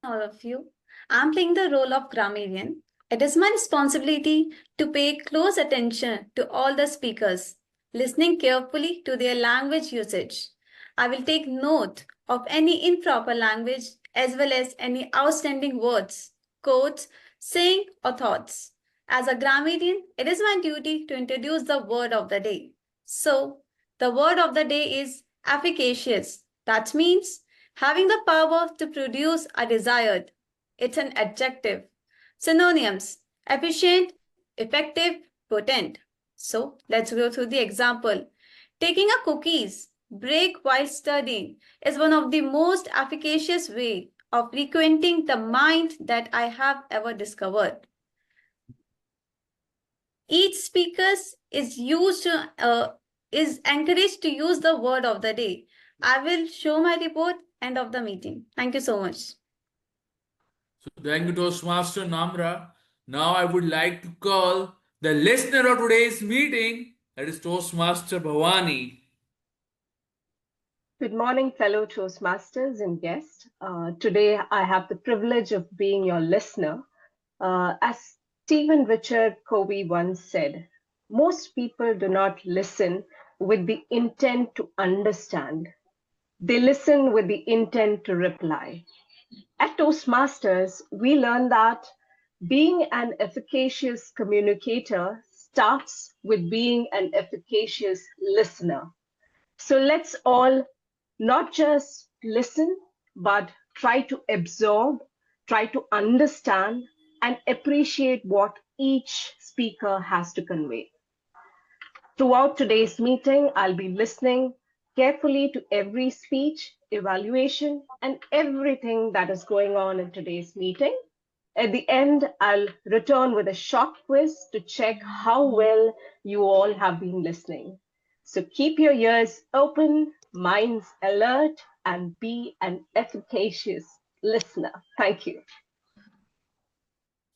All of you. I'm playing the role of grammarian. It is my responsibility to pay close attention to all the speakers, listening carefully to their language usage. I will take note of any improper language as well as any outstanding words, quotes, saying, or thoughts. As a grammarian, it is my duty to introduce the word of the day. So, the word of the day is efficacious. That means having the power to produce a desired. It's an adjective. Synonyms: efficient, effective, potent. So let's go through the example. Taking a cookies break while studying is one of the most efficacious way of frequenting the mind that I have ever discovered. Each speaker is encouraged to use the word of the day. I will show my report end of the meeting. Thank you so much. So thank you, Toastmaster Namra. Now I would like to call the listener of today's meeting, that is Toastmaster Bhavani. Good morning, fellow Toastmasters and guests. Today I have the privilege of being your listener. As Stephen Richard Covey once said, most people do not listen with the intent to understand. They listen with the intent to reply. At Toastmasters, we learn that being an efficacious communicator starts with being an efficacious listener. So let's all not just listen, but try to absorb, try to understand, and appreciate what each speaker has to convey. Throughout today's meeting, I'll be listening carefully to every speech, evaluation, and everything that is going on in today's meeting. At the end, I'll return with a short quiz to check how well you all have been listening. So keep your ears open, minds alert, and be an efficacious listener. Thank you.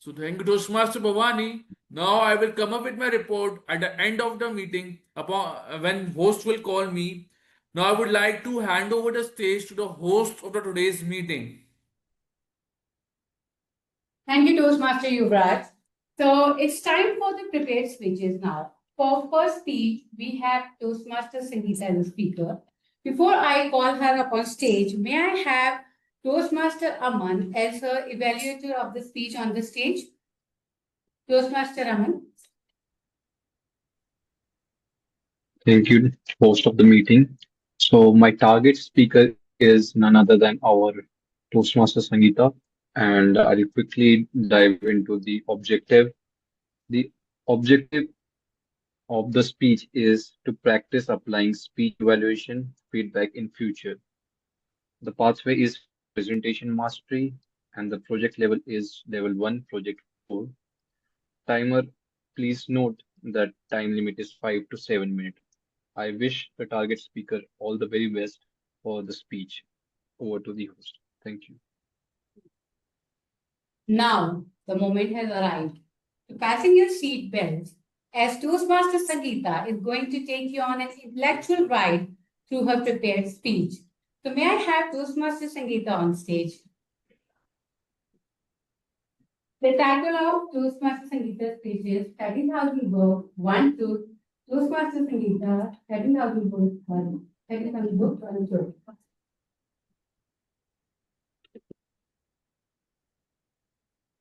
So thank you, Toastmaster Bhavani. Now I will come up with my report at the end of the meeting when host will call me. Now I would like to hand over the stage to the host of today's meeting. Thank you, Toastmaster Yuvraj. So it's time for the prepared speeches now. For first speech, we have Toastmaster Sangeeta as a speaker. Before I call her up on stage, may I have Toastmaster Aman as her evaluator of the speech on the stage? Toastmaster Aman. Thank you, host of the meeting. So my target speaker is none other than our Toastmaster Sangeeta, and I'll quickly dive into the objective. The objective of the speech is to practice applying speech evaluation feedback in future. The pathway is for presentation mastery, and the project level is level 1, project 4. Timer, please note that time limit is 5 to 7 minutes. I wish the target speaker all the very best for the speech. Over to the host. Thank you. Now, the moment has arrived. To fasten your seat belts, as Toastmaster Sangeeta is going to take you on an intellectual ride through her prepared speech. So may I have Toastmaster Sangeeta on stage? The title of Toastmaster Sangeeta's speech is 13,000 Books, 1, 2. Toastmaster Sangeeta, 13,000 Books, 1. 13,000 Books, 1, 2.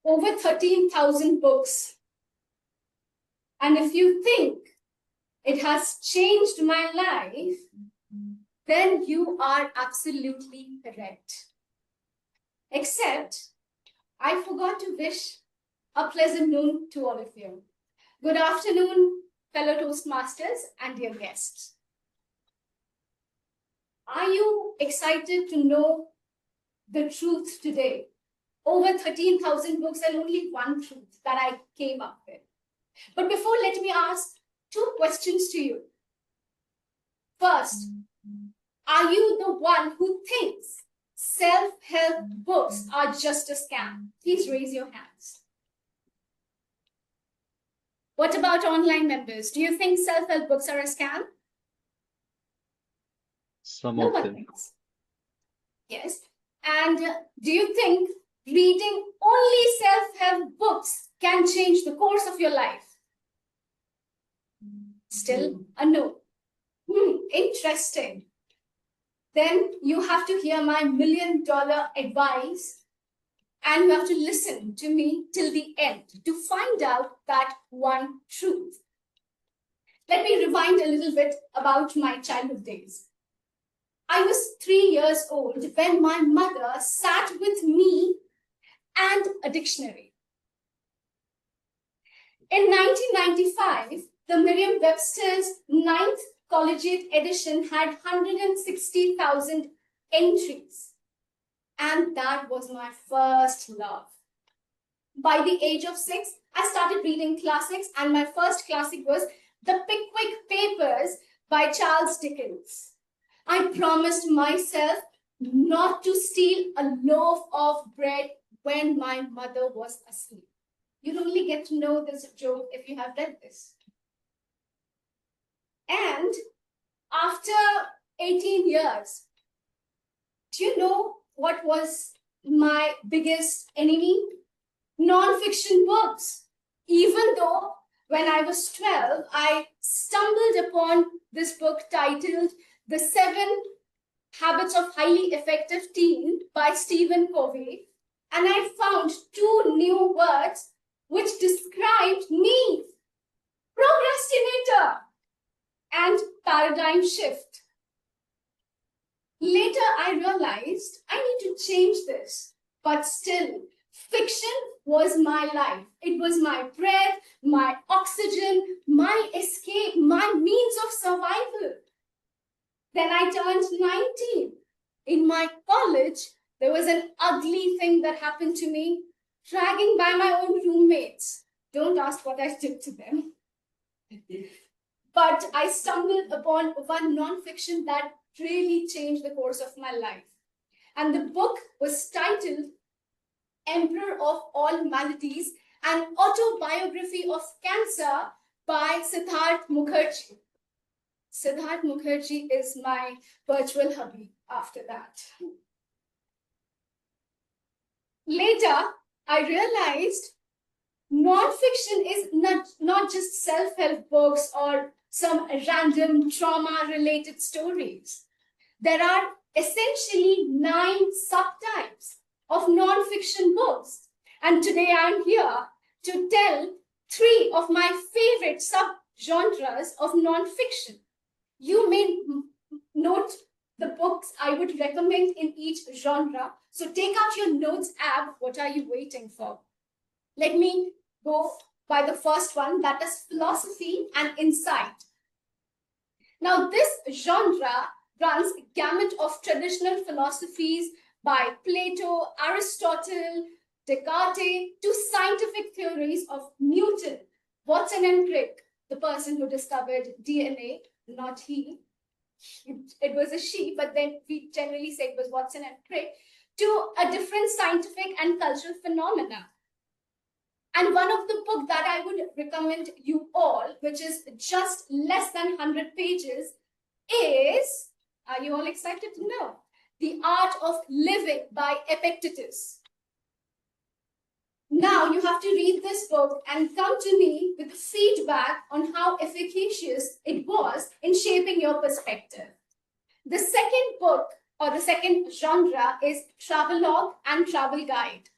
Over 13,000 books. And if you think it has changed my life, then you are absolutely correct. Except, I forgot to wish a pleasant noon to all of you. Good afternoon, fellow Toastmasters and dear guests. Are you excited to know the truth today? Over 13,000 books and only one truth that I came up with. But before, let me ask two questions to you. First, are you the one who thinks self-help books are just a scam? Please raise your hands. What about online members? Do you think self-help books are a scam? Some No of one them. thinks. Yes. And do you think reading only self-help books can change the course of your life? Still a no. Interesting. Then you have to hear my $1 million advice and you have to listen to me till the end to find out that one truth. Let me rewind a little bit about my childhood days. I was 3 years old when my mother sat with me and a dictionary. In 1995, the Merriam-Webster's 9th collegiate edition had 160,000 entries. And that was my first love. By the age of 6, I started reading classics, and my first classic was The Pickwick Papers by Charles Dickens. I promised myself not to steal a loaf of bread when my mother was asleep. You'd only get to know this joke if you have read this. And after 18 years, do you know what was my biggest enemy? Non-fiction books. Even though when I was 12, I stumbled upon this book titled The 7 Habits of Highly Effective Teen by Stephen Covey, and I found 2 new words which described me: procrastinator and paradigm shift. Later, I realized I need to change this, but still, fiction was my life. It was my breath, my oxygen, my escape, my means of survival. Then I turned 19. In my college, there was an ugly thing that happened to me, dragging by my own roommates. Don't ask what I did to them. But I stumbled upon one non-fiction that really changed the course of my life. And the book was titled Emperor of All Maladies, an autobiography of cancer by Siddharth Mukherjee. Siddharth Mukherjee is my virtual hubby after that. Later, I realized non-fiction is not just self-help books or some random trauma-related stories. There are essentially 9 subtypes of non-fiction books. And today I'm here to tell 3 of my favorite subgenres of non-fiction. You may note the books I would recommend in each genre. So take out your notes app. What are you waiting for? Let me go by the first one, that is philosophy and insight. Now, this genre runs a gamut of traditional philosophies by Plato, Aristotle, Descartes, to scientific theories of Newton, Watson and Crick, the person who discovered DNA, not he. It was a she, but then we generally say it was Watson and Crick, to a different scientific and cultural phenomena. And one of the books that I would recommend you all, which is just less than 100 pages, is, are you all excited to know? The Art of Living by Epictetus. Now you have to read this book and come to me with feedback on how efficacious it was in shaping your perspective. The second book or the second genre is travelogue and travel guide.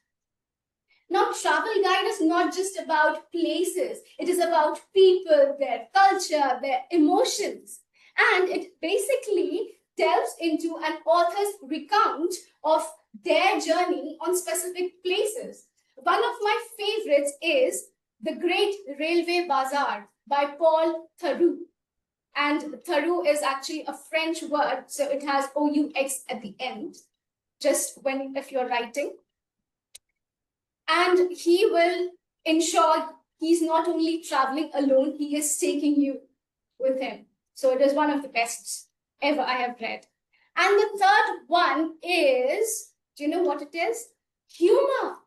Now, travel guide is not just about places. It is about people, their culture, their emotions. And it basically delves into an author's recount of their journey on specific places. One of my favorites is The Great Railway Bazaar by Paul Theroux. And Theroux is actually a French word, so it has OUX at the end, just if you're writing. And he will ensure he's not only traveling alone, he is taking you with him. So it is one of the best ever I have read. And the third one is, do you know what it is? Humor.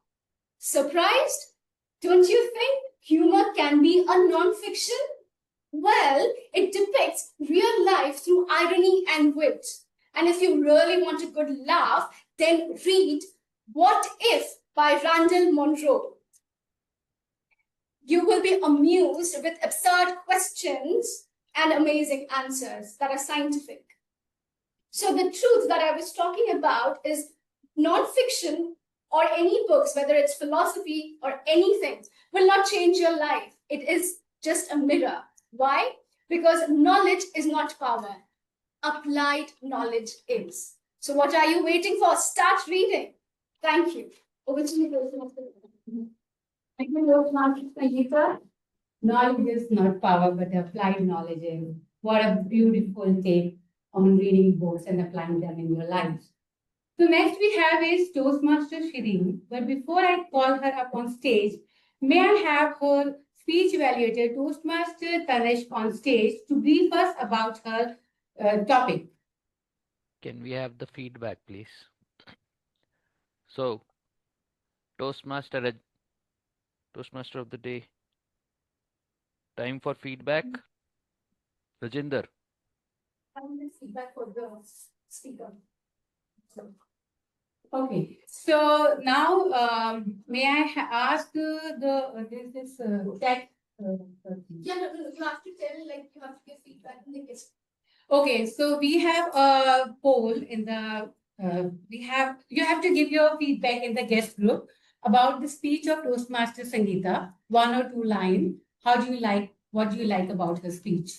Surprised? Don't you think humor can be a non-fiction? Well, it depicts real life through irony and wit. And if you really want a good laugh, then read What If by Randall Monroe. You will be amused with absurd questions and amazing answers that are scientific. So the truth that I was talking about is non-fiction or any books, whether it's philosophy or anything, will not change your life. It is just a mirror. Why? Because knowledge is not power. Applied knowledge is. So what are you waiting for? Start reading. Thank you. Over to you. Thank you, Sangeeta. Knowledge is not power, but applied knowledge is. What a beautiful take on reading books and applying them in your life. So next we have is Toastmaster Shireen. But before I call her up on stage, may I have her speech evaluator, Toastmaster Tanesh, on stage to brief us about her topic. Can we have the feedback, please? So, Toastmaster of the day. Time for feedback. Rajinder. I want feedback for the speaker. Okay, so now may I ask this tech? Yeah, no, you have to tell, you have to give feedback in the guest. Okay, so we have a poll in the you have to give your feedback in the guest group about the speech of Toastmaster Sangeeta, 1 or 2 line. How do you like? What do you like about her speech?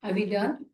Are we done?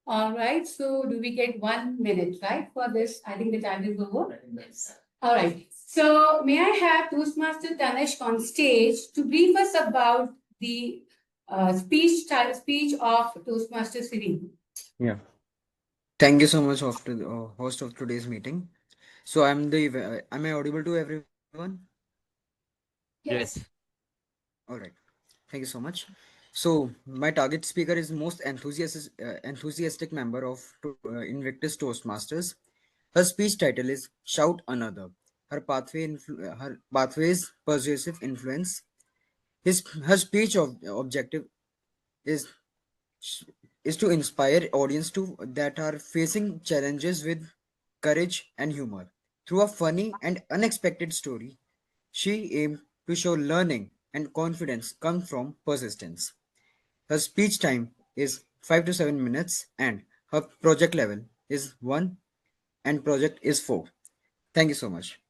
All right, so do we get 1 minute, right, for this? I think the time is over. Yes. All right, so may I have Toastmaster Tanesh on stage to brief us about the speech of Toastmaster Siri. Yeah. Thank you so much, host of today's meeting. So am I audible to everyone? Yes. All right. Thank you so much. So my target speaker is most enthusiastic member of Invictus Toastmasters. Her speech title is "Shout Another." Her pathways persuasive influence. Her speech objective is is to inspire audience to that are facing challenges with courage and humor. Through a funny and unexpected story, she aimed to show learning and confidence come from persistence. Her speech time is 5 to 7 minutes and her project level is 1 and project is 4. Thank you so much.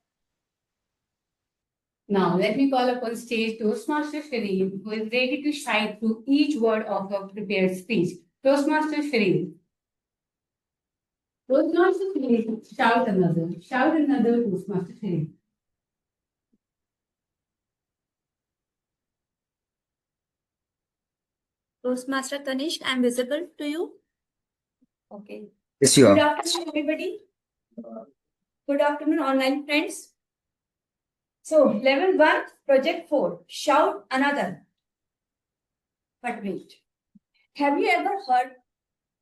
Now, let me call upon stage Toastmaster Shireen, who is ready to shine through each word of her prepared speech. Toastmaster Shireen. Toastmaster Shireen, shout another Toastmaster Shireen. Toastmaster Tanishq, I'm visible to you. Okay. Yes, you Good are. afternoon, everybody. Good afternoon, online friends. So, level 1, project 4, shout another. But wait, have you ever heard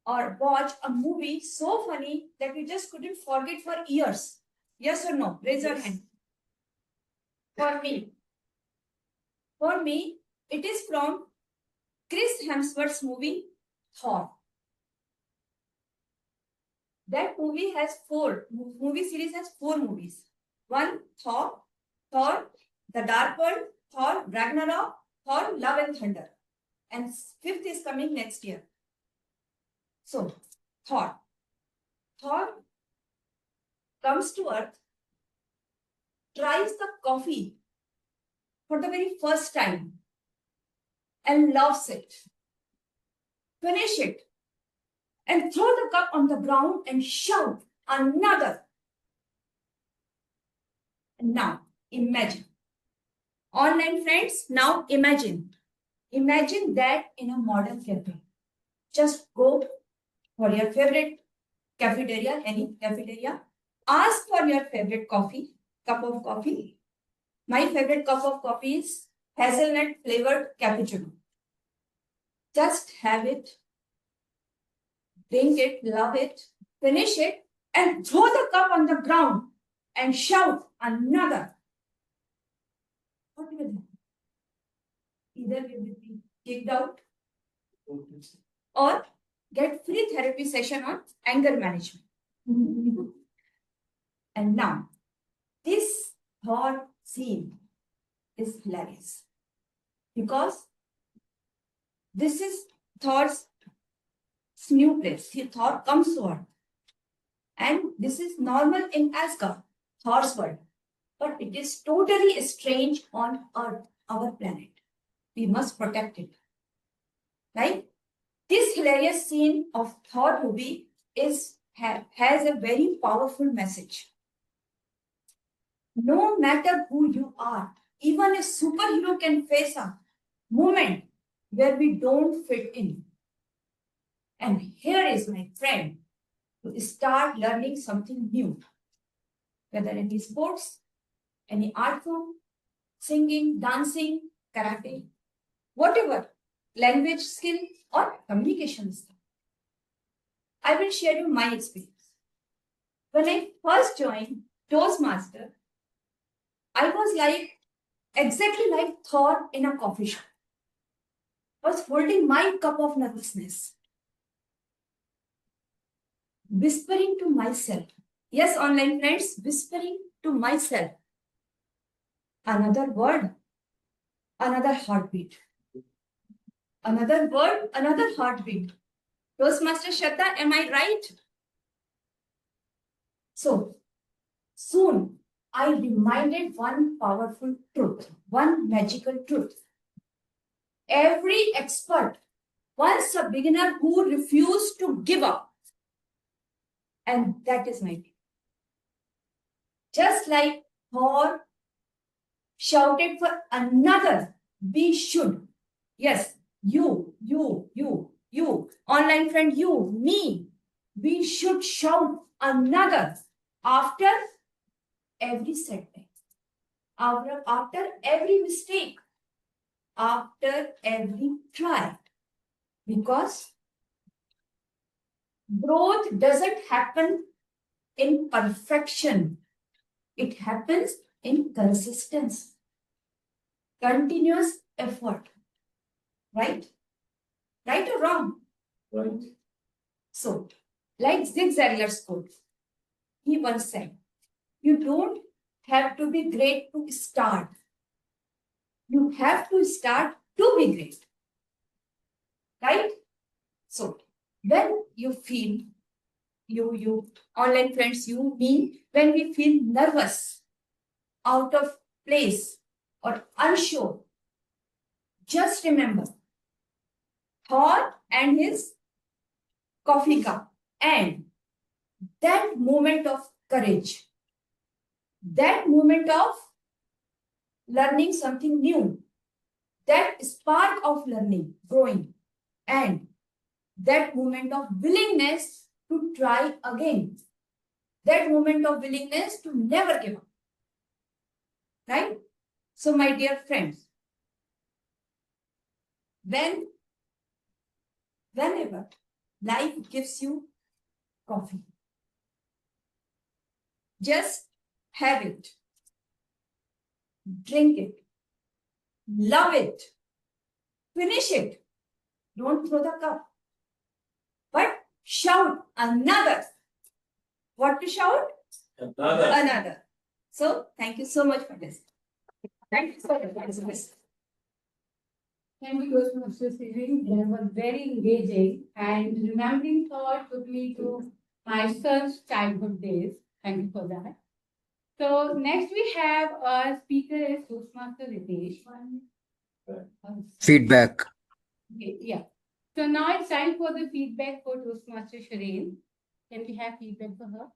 or watched a movie so funny that you just couldn't forget for years? Yes or no? Raise your hand. For me, it is from Chris Hemsworth's movie Thor. That movie series has 4 movies. One, Thor, The Dark World, Thor, Ragnarok, Thor, Love and Thunder. And 5th is coming next year. So, Thor comes to Earth, tries the coffee for the very first time and loves it. Finish it and throw the cup on the ground and shout another. Now, imagine. Online friends, now imagine that in a modern cafe. Just go for your favorite cafeteria, any cafeteria. Ask for your favorite cup of coffee. My favorite cup of coffee is hazelnut flavored cappuccino. Just have it, drink it, love it, finish it, and throw the cup on the ground and shout another. What will happen? Either we will be kicked out or get free therapy session on anger management. And now, this thought scene is hilarious because this is Thor's new place. Thor comes to Earth. And this is normal in Asgard, Thor's world. But it is totally strange on Earth, our planet. We must protect it. Right? This hilarious scene of Thor movie has a very powerful message. No matter who you are, even a superhero can face a moment where we don't fit in. And here is my friend to start learning something new. Whether any sports, any art form, singing, dancing, karate, whatever, language skill or communication skill. I will share you my experience. When I first joined Toastmaster, I was exactly like Thor in a coffee shop. I was holding my cup of nervousness, whispering to myself. Yes, online friends, whispering to myself. Another word, another heartbeat. Another word, another heartbeat. Toastmaster Shraddha, am I right? So, soon I reminded one powerful truth, one magical truth. Every expert wants a beginner who refused to give up. And that is my name. Just like Thor shouted for another, we should. Yes, you, online friend, you, me. We should shout another after every setback, after every mistake, after every try. Because growth doesn't happen in perfection, it happens in consistency, continuous effort. Right? Right or wrong? Right. So, like Zig Ziglar's quote, he once said, you don't have to be great to start. You have to start to be great. Right? So, when you feel, you online friends, you mean when we feel nervous, out of place, or unsure, just remember Thor and his coffee cup and that moment of courage, that moment of learning something new, that spark of learning, growing, and that moment of willingness to try again, that moment of willingness to never give up. Right? So, my dear friends, whenever life gives you coffee, just have it, drink it, love it, finish it. Don't throw the cup, but shout another. What to shout? Another. Another. So, thank you so much for this. Thank you so much for this. Thank you, Mr. Siri. That was very engaging and remembering thought took me to my son's childhood days. Thank you for that. So next we have our speaker is Toastmaster Ritesh. Feedback. Okay, yeah. So now it's time for the feedback for Toastmaster Shireen. Can we have feedback for her?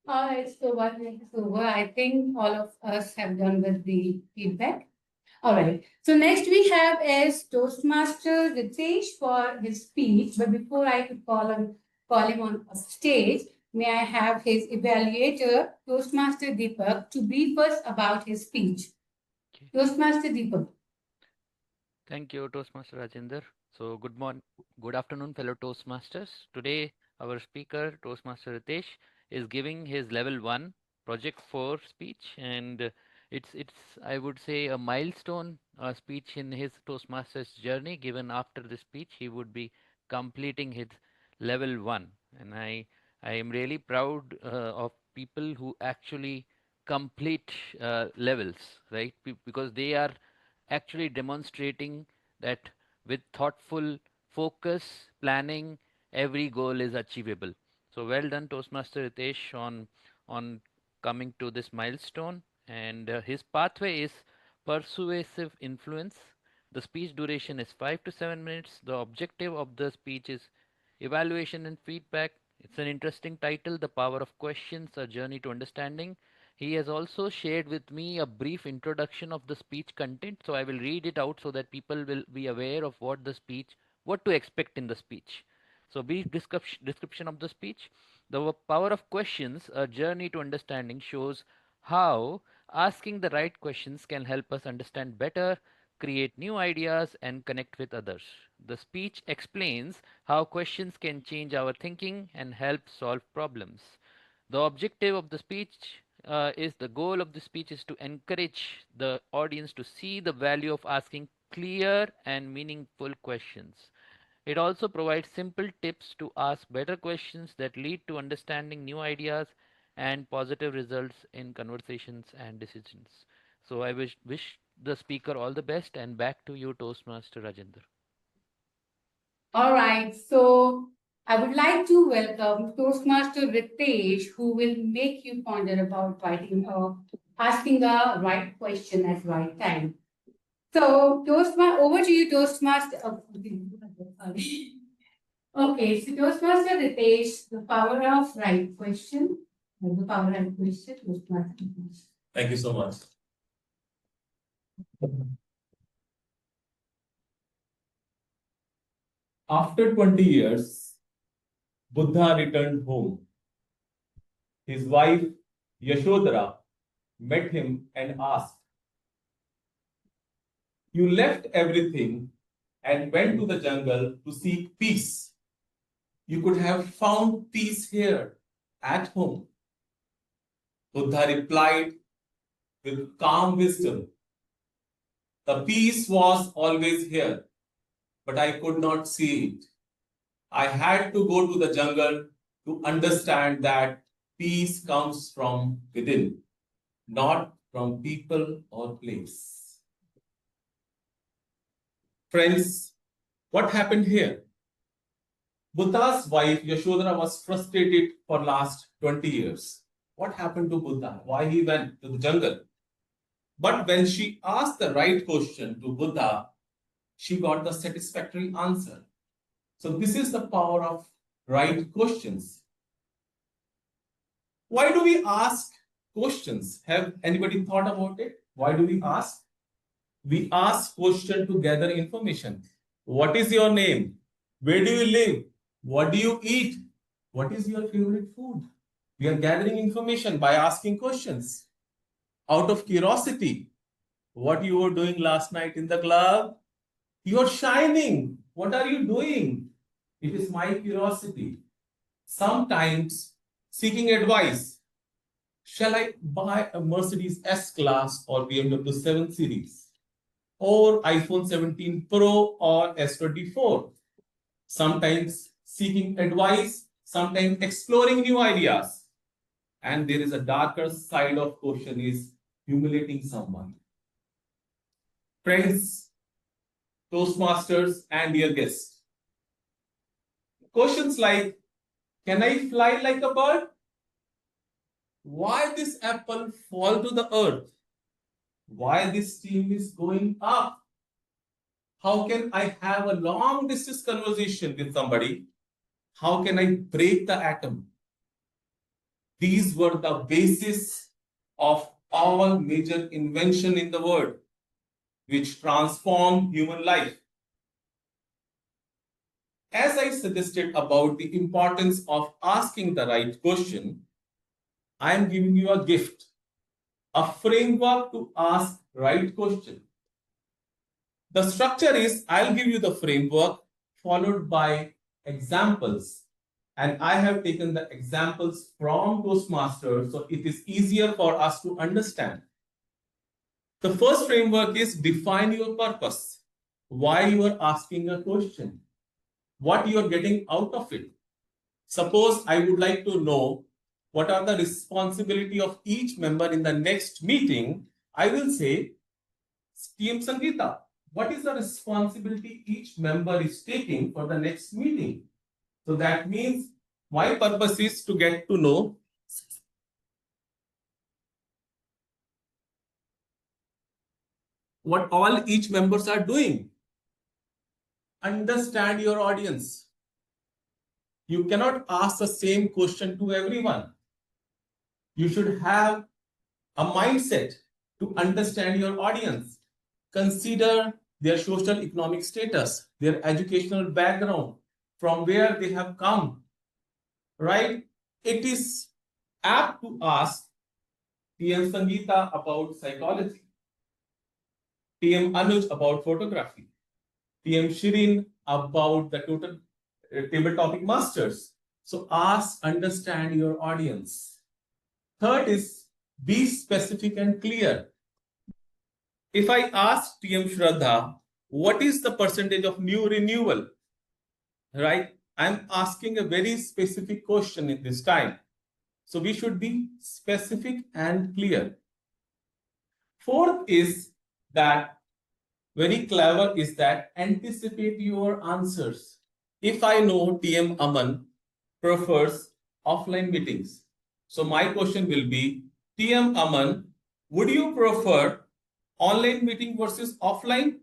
All right, so 1 minute is over. I think all of us have done with the feedback. All right. So next we have is Toastmaster Ritesh for his speech. But before I could call him on stage, may I have his evaluator, Toastmaster Deepak, to brief us about his speech. Toastmaster Deepak. Thank you, Toastmaster Rajender. So, good afternoon, fellow Toastmasters. Today, our speaker, Toastmaster Ritesh, is giving his level 1 project 4 speech, and it's I would say a milestone speech in his Toastmasters journey. Given after the speech, he would be completing his level 1, and I am really proud of people who actually complete levels, right? Because they are actually demonstrating that with thoughtful focus, planning, every goal is achievable. So well done, Toastmaster Ritesh, on coming to this milestone. And his pathway is persuasive influence. The speech duration is 5 to 7 minutes. The objective of the speech is evaluation and feedback. It's an interesting title, The Power of Questions, A Journey to Understanding. He has also shared with me a brief introduction of the speech content, so I will read it out so that people will be aware of what to expect in the speech. So, brief description of the speech. The power of questions, a journey to understanding, shows how asking the right questions can help us understand better, create new ideas, and connect with others. The speech explains how questions can change our thinking and help solve problems. The objective of the speech is the goal of the speech is to encourage the audience to see the value of asking clear and meaningful questions. It also provides simple tips to ask better questions that lead to understanding new ideas and positive results in conversations and decisions. So I wish the speaker all the best, and back to you, Toastmaster Rajendra. All right, so I would like to welcome Toastmaster Ritesh, who will make you ponder about asking the right question at right time. So, over to you, Toastmaster. Sorry. Okay, so Toastmaster Ritesh, the power of right question. The power of question, Toastmaster Ritesh. Thank you so much. After 20 years, Buddha returned home. His wife, Yashodhara, met him and asked, "You left everything and went to the jungle to seek peace. You could have found peace here at home." Buddha replied with calm wisdom, "The peace was always here, but I could not see it. I had to go to the jungle to understand that peace comes from within, not from people or place." Friends, what happened here? Buddha's wife Yashodhara was frustrated for last 20 years. What happened to Buddha? Why he went to the jungle? But when she asked the right question to Buddha, she got the satisfactory answer. So this is the power of right questions. Why do we ask questions? Have anybody thought about it? Why do we ask? We ask questions to gather information. What is your name? Where do you live? What do you eat? What is your favorite food? We are gathering information by asking questions. Out of curiosity, what you were doing last night in the club? You are shining. What are you doing? It is my curiosity. Sometimes seeking advice. Shall I buy a Mercedes S-Class or BMW 7 Series? Or iPhone 17 Pro or S24? Sometimes seeking advice, sometimes exploring new ideas. And there is a darker side of question is humiliating someone. Friends, Toastmasters, and dear guests. Questions like, can I fly like a bird? Why this apple fall to the earth? Why this steam is going up? How can I have a long distance conversation with somebody? How can I break the atom? These were the basis of all major invention in the world, which transformed human life. As I suggested about the importance of asking the right question, I am giving you a gift, a framework to ask right question. The structure is, I'll give you the framework followed by examples. And I have taken the examples from Toastmasters, so it is easier for us to understand. The first framework is define your purpose. Why you are asking a question. What you are getting out of it. Suppose I would like to know what are the responsibility of each member in the next meeting. I will say, TM Sangeeta, what is the responsibility each member is taking for the next meeting? So that means my purpose is to get to know what all each members are doing. Understand your audience. You cannot ask the same question to everyone. You should have a mindset to understand your audience. Consider their social economic status, their educational background, from where they have come, right? It is apt to ask TM Sangeeta about psychology, TM Anuj about photography, TM Shirin about the total table topic masters. So ask, understand your audience. Third is be specific and clear. If I ask TM Shraddha, what is the percentage of new renewal? right? I'm asking a very specific question in this time. So we should be specific and clear. Fourth is that very clever is that anticipate your answers. If I know TM Aman prefers offline meetings, so my question will be, TM Aman, would you prefer online meeting versus offline?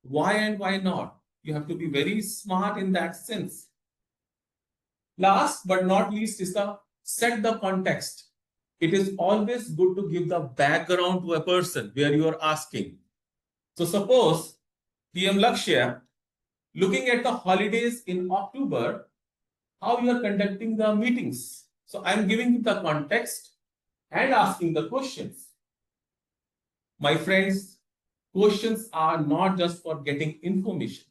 Why and why not? You have to be very smart in that sense. Last but not least is the set the context. It is always good to give the background to a person where you are asking. So suppose PM Lakshya, looking at the holidays in October, how you are conducting the meetings. So I'm giving the context and asking the questions. My friends, questions are not just for getting information.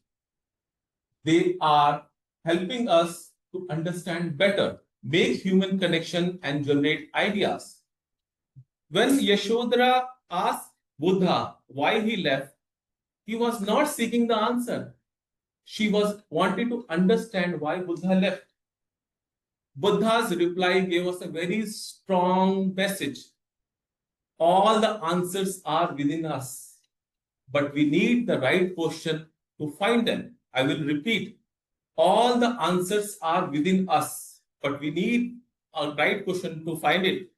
They are helping us to understand better, make human connection and generate ideas. When Yashodhara asked Buddha why he left, he was not seeking the answer. She was wanting to understand why Buddha left. Buddha's reply gave us a very strong message. All the answers are within us, but we need the right question to find them. I will repeat. All the answers are within us, but we need a right question to find it.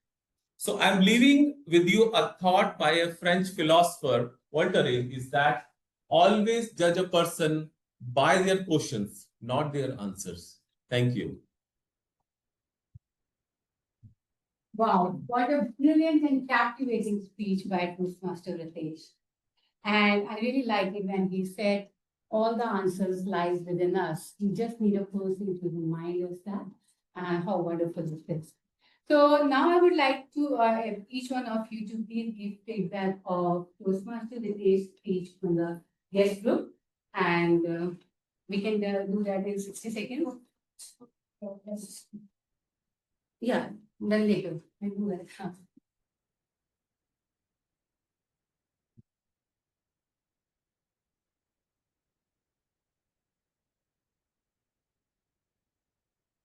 So I'm leaving with you a thought by a French philosopher, Voltaire, is that always judge a person by their questions, not their answers. Thank you. Wow, what a brilliant and captivating speech by Toastmaster Ritesh. And I really like it when he said, all the answers lies within us. You just need a person to remind us that, and how wonderful this is. So now I would like to each one of you to please give feedback of Toastmaster Ritesh's speech from the guest group, and we can do that in 60 seconds. Yeah, then later. I do that.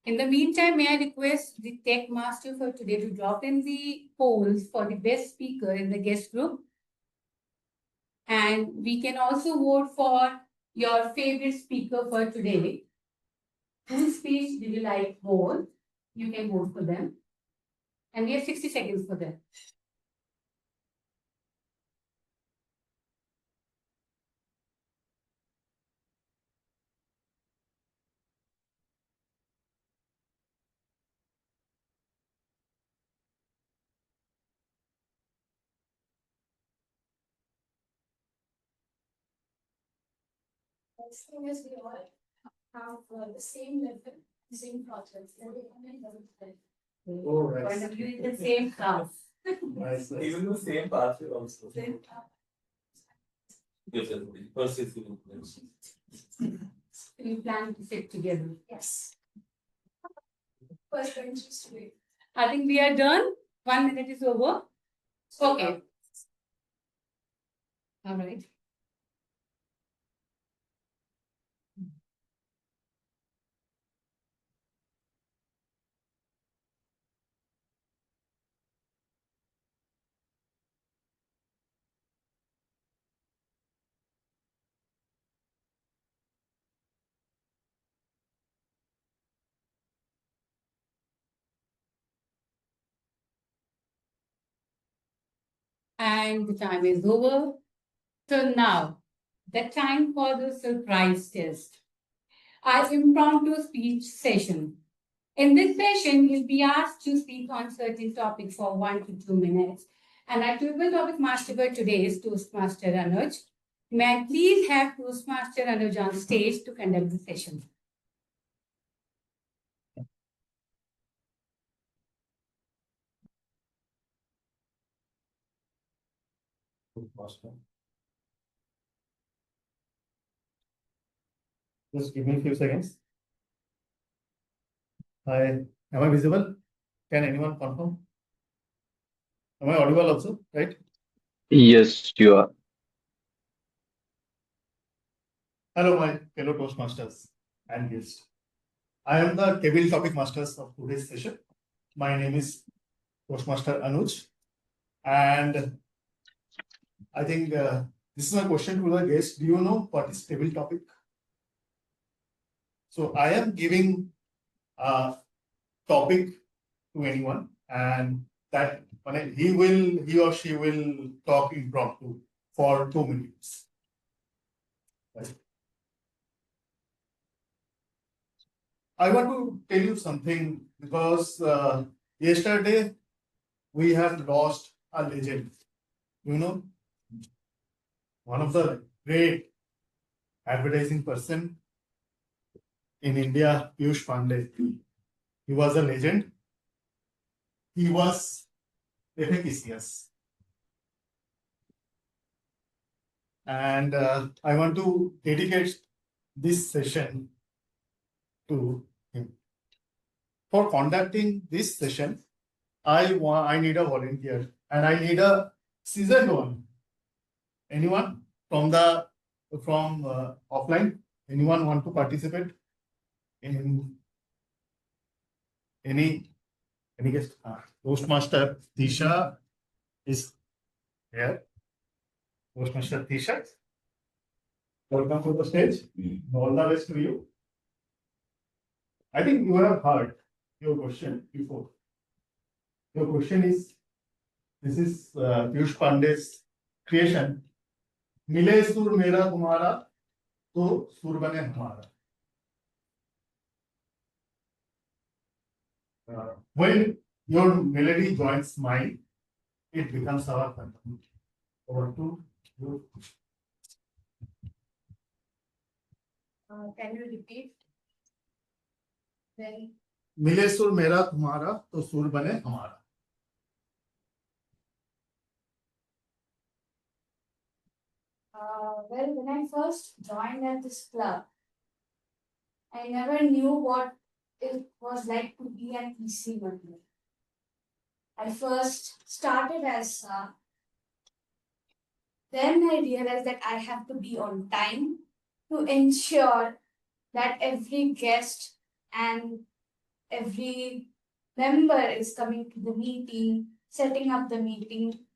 In the meantime, may I request the tech master for today to drop in the polls for the best speaker in the guest group. And we can also vote for your favorite speaker for today. Whose speech did you like more? You can vote for them. And we have 60 seconds for them. As long as we all have the same level, same projects, Oh, right. One of you in the same class. Nice, nice. Even the same path will also. Same class. Yes, sir. First is You plan to sit together. Yes. First bench is today. I think we are done. 1 minute is over. Okay. All right. And the time is over. So now, the time for the surprise test. Our impromptu speech session. In this session, you'll be asked to speak on certain topics for 1 to 2 minutes. And our typical topic master for today is Toastmaster Anuj. May I please have Toastmaster Anuj on stage to conduct the session? Just give me a few seconds. Hi, am I visible? Can anyone confirm? Am I audible also, right? Yes, you are. Hello, my fellow Toastmasters and guests. I am the table topic masters of today's session. My name is Toastmaster Anuj, and I think this is my question to the guest. Do you know what is table topic? So I am giving a topic to anyone, and that he or she will talk impromptu for 2 minutes. Right. I want to tell you something because yesterday we have lost a legend. You know, one of the great advertising person in India, Piyush Pandey. He was a legend. He was efficacious. And I want to dedicate this session to him. For conducting this session, I need a volunteer and I need a seasoned one. Anyone from offline? Anyone want to participate in any guest? Toastmaster Tisha is here. Toastmaster Tisha, welcome to the stage. All the best to you. I think you have heard your question before. Your question is, this is Piyush Pandey's creation. मिले सुर मेरा तुम्हारा तो सुर बने हमारा. When your melody joins mine, it becomes our content. Over to you. Can you repeat? Then मिले सुर मेरा तुम्हारा तो सुर बने हमारा. Well, when I first joined at this club, I never knew what it was like to be an EC member. I first started as then I realized that I have to be on time to ensure that every guest and every member is coming to the meeting, setting up the meeting,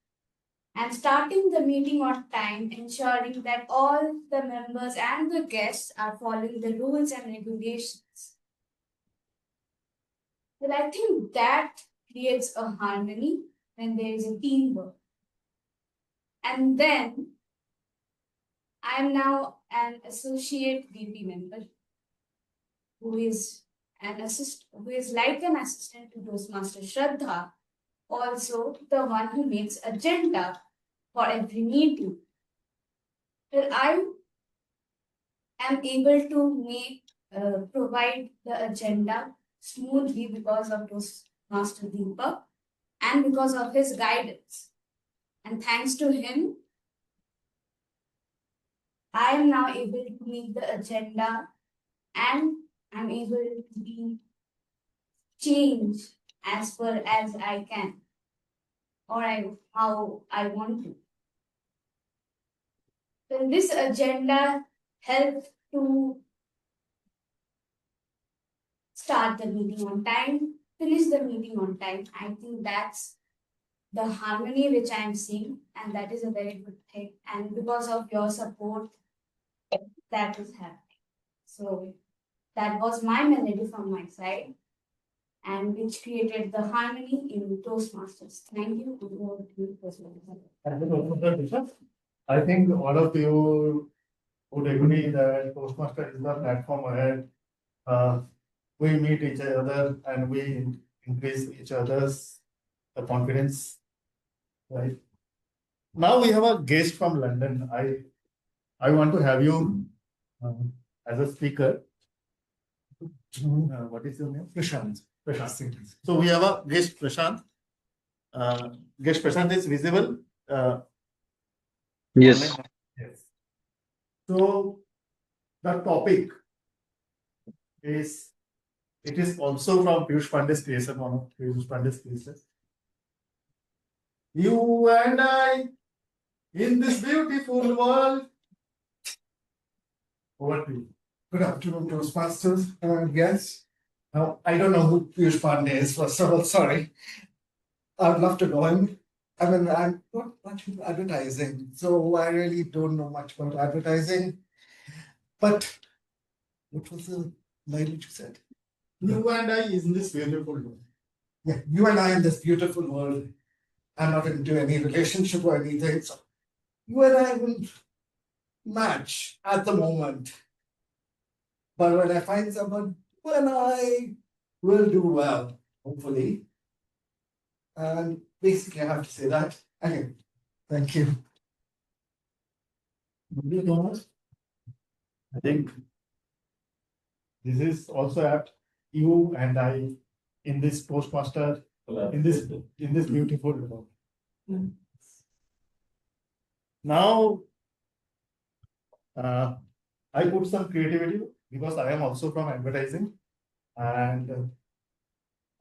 and starting the meeting on time, ensuring that all the members and the guests are following the rules and regulations. Well, I think that creates a harmony when there is a teamwork. And then I am now an associate VP member who is like an assistant to Toastmaster Shraddha, also the one who makes agenda for every meeting. Well, I am able to provide the agenda smoothly because of Toastmaster Deepak and because of his guidance. And thanks to him, I am now able to make the agenda and I'm able to be changed as per as I can or how I want to. So this agenda helps to start the meeting on time, finish the meeting on time. I think that's the harmony which I am seeing, and that is a very good thing. And because of your support, that is happening. So that was my melody from my side, and which created the harmony in Toastmasters. Thank you. I think all of you would agree that Toastmaster is the platform where we meet each other and we increase each other's confidence. Right. Now we have a guest from London. I want to have you as a speaker. What is your name? Prashant. Prashant. So we have a guest Prashant. Guest Prashant is visible. Yes. Online. Yes. So the topic is, it is also from Piyush Pandey's creation, one of Piyush Pandey's creations. You and I in this beautiful world. Over to you. Good afternoon, Toastmasters and guests. Now, I don't know who Piyush Pandey is, first of all, sorry. I would love to know him. I mean, I'm not much into advertising, so I really don't know much about advertising. But what was the line which you said? You and I is in this beautiful world. Yeah, you and I in this beautiful world. I'm not into any relationship or anything. So you and I will match at the moment. But when I find someone, you and I will do well, hopefully. And basically, I have to say that. Okay, thank you. Thank you so much. I think this is also apt. You and I in this Toastmaster, in this beautiful world. Now, I put some creativity because I am also from advertising, and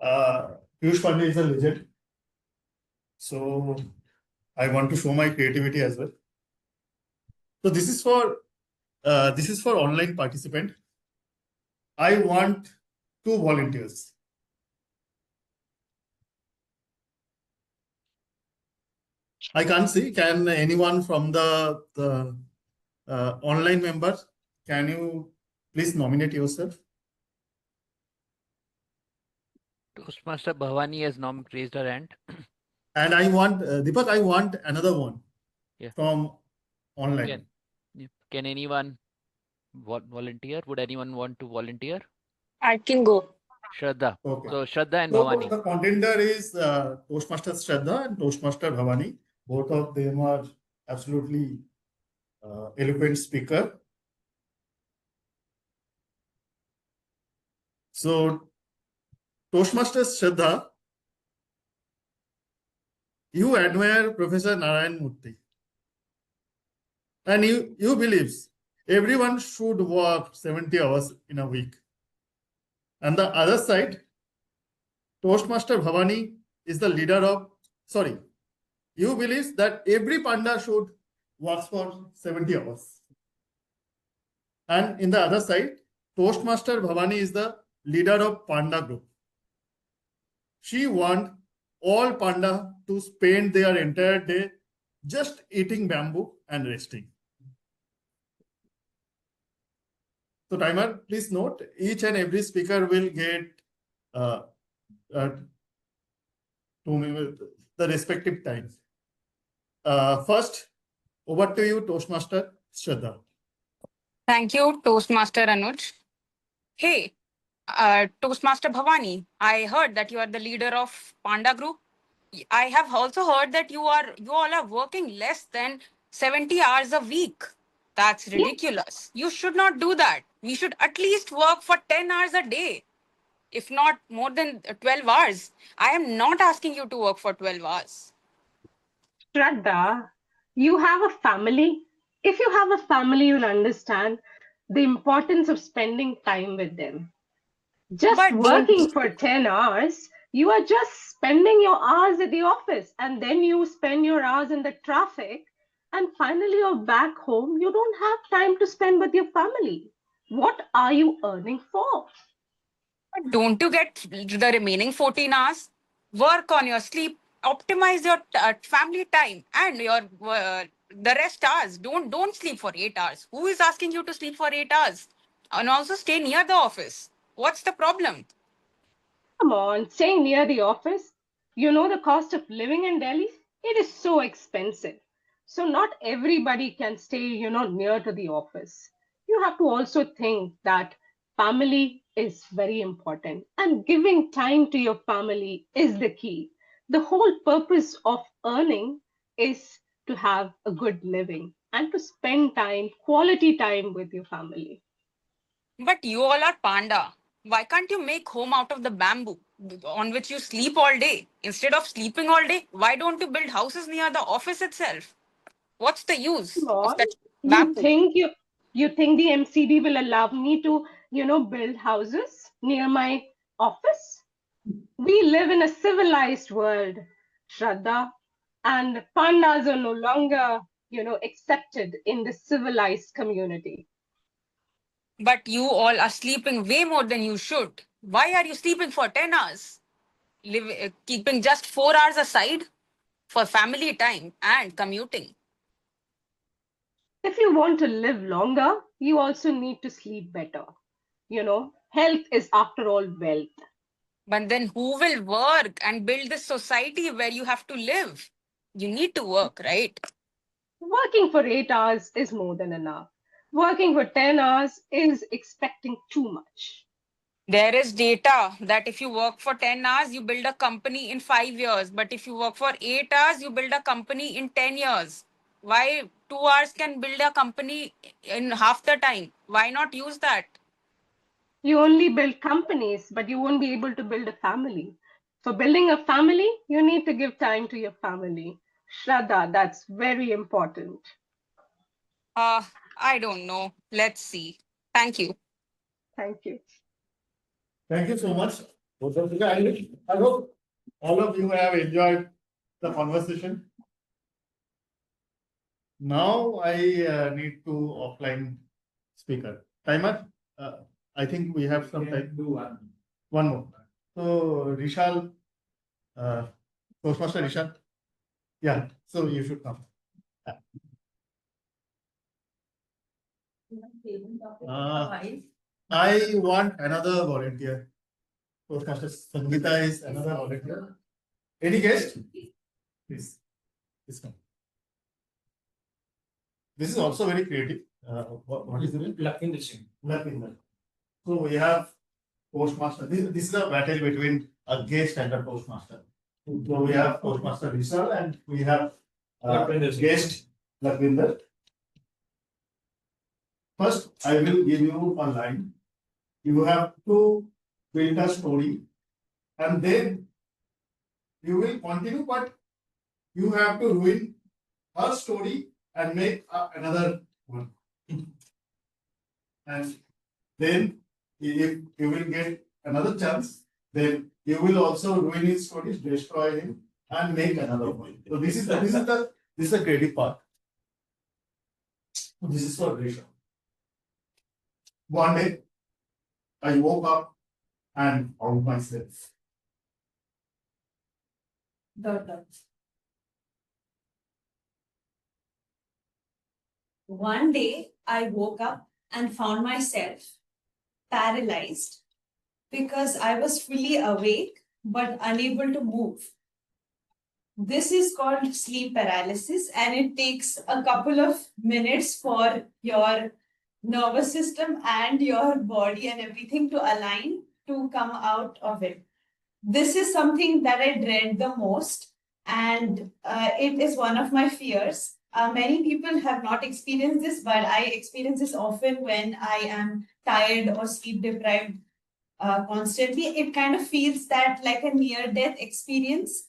Piyush Pandey is a legend. So I want to show my creativity as well. So this is for online participant. I want 2 volunteers. I can't see. Can anyone from the online members, can you please nominate yourself? Toastmaster Bhavani has raised her hand. And I want, Deepak, I want another one Yeah. from online. Can anyone volunteer? Would anyone want to volunteer? I can go. Shraddha. Okay. So Shraddha and So Bhavani. the contender is Toastmaster Shraddha and Toastmaster Bhavani. Both of them are absolutely eloquent speaker. So Toastmaster Shraddha, you admire Professor Narayan Murthy. And you believes everyone should work 70 hours in a week. And the other side, Toastmaster Bhavani is the leader of, you believes that every panda should work for 70 hours. And in the other side, Toastmaster Bhavani is the leader of Panda Group. She want all panda to spend their entire day just eating bamboo and resting. So timer, please note, each and every speaker will get 2 minutes, the respective times. First, over to you, Toastmaster Shraddha. Thank you, Toastmaster Anuj. Hey, Toastmaster Bhavani, I heard that you are the leader of Panda Group. I have also heard that you all are working less than 70 hours a week. That's ridiculous. You should not do that. We should at least work for 10 hours a day, if not more than 12 hours. I am not asking you to work for 12 hours. Shraddha, you have a family. If you have a family, you'll understand the importance of spending time with them. Just working for 10 hours, you are just spending your hours at the office and then you spend your hours in the traffic and finally you're back home. You don't have time to spend with your family. What are you earning for? But don't you get the remaining 14 hours? Work on your sleep, optimize your family time and your the rest hours. Don't sleep for 8 hours. Who is asking you to sleep for 8 hours? And also stay near the office. What's the problem? Come on, staying near the office. You know the cost of living in Delhi? It is so expensive. So not everybody can stay, near to the office. You have to also think that family is very important and giving time to your family is the key. The whole purpose of earning is to have a good living and to spend time, quality time with your family. But you all are panda. Why can't you make home out of the bamboo on which you sleep all day? Instead of sleeping all day, why don't you build houses near the office itself? What's the use Come of on, that you bamboo? think you think the MCD will allow me to, build houses near my office? We live in a civilized world, Shraddha, and pandas are no longer, accepted in the civilized community. But you all are sleeping way more than you should. Why are you sleeping for 10 hours? Keeping just 4 hours aside for family time and commuting. If you want to live longer, you also need to sleep better. Health is after all wealth. But then who will work and build this society where you have to live? You need to work, right? Working for 8 hours is more than enough. Working for 10 hours is expecting too much. There is data that if you work for 10 hours, you build a company in 5 years. But if you work for 8 hours, you build a company in 10 years. Why 2 hours can build a company in half the time? Why not use that? You only build companies, but you won't be able to build a family. For building a family, you need to give time to your family. Shraddha, that's very important. I don't know. Let's see. Thank you. Thank you. Thank you so much, both of you. I hope all of you have enjoyed the conversation. Now I need to offline speaker. Timer, I think we have some time. Do one more. So Rishal, Toastmaster Rishal. Yeah, so you should come. I want another volunteer. Toastmaster Sangeeta is another volunteer. Any guest? Please. Please come. This is also very creative. What is the name? Lapinder Singh. Lapinder. So we have Toastmaster. This is a battle between a guest and a Toastmaster. So we have Toastmaster Vishal and we have guest Lapinder. First, I will give you a line. You have to build a story and then you will continue, but you have to ruin her story and make another one. And then if you will get another chance, then you will also ruin his story, destroy him, and make another one. So this is the creative part. This is for Risha. One day, I woke up and found myself. One day, I woke up and found myself paralyzed because I was fully awake but unable to move. This is called sleep paralysis, and it takes a couple of minutes for your nervous system and your body and everything to align to come out of it. This is something that I dread the most, and it is one of my fears. Many people have not experienced this, but I experience this often when I am tired or sleep deprived constantly. It kind of feels that like a near death experience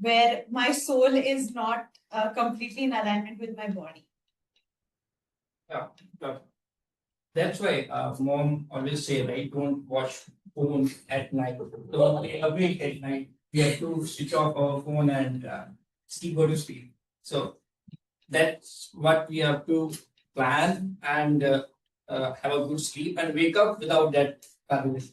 where my soul is not completely in alignment with my body. Yeah, yeah. That's why mom always say, right, don't watch phone at night. Don't be awake at night. We have to switch off our phone and go to sleep. So that's what we have to plan and have a good sleep and wake up without that paralysis.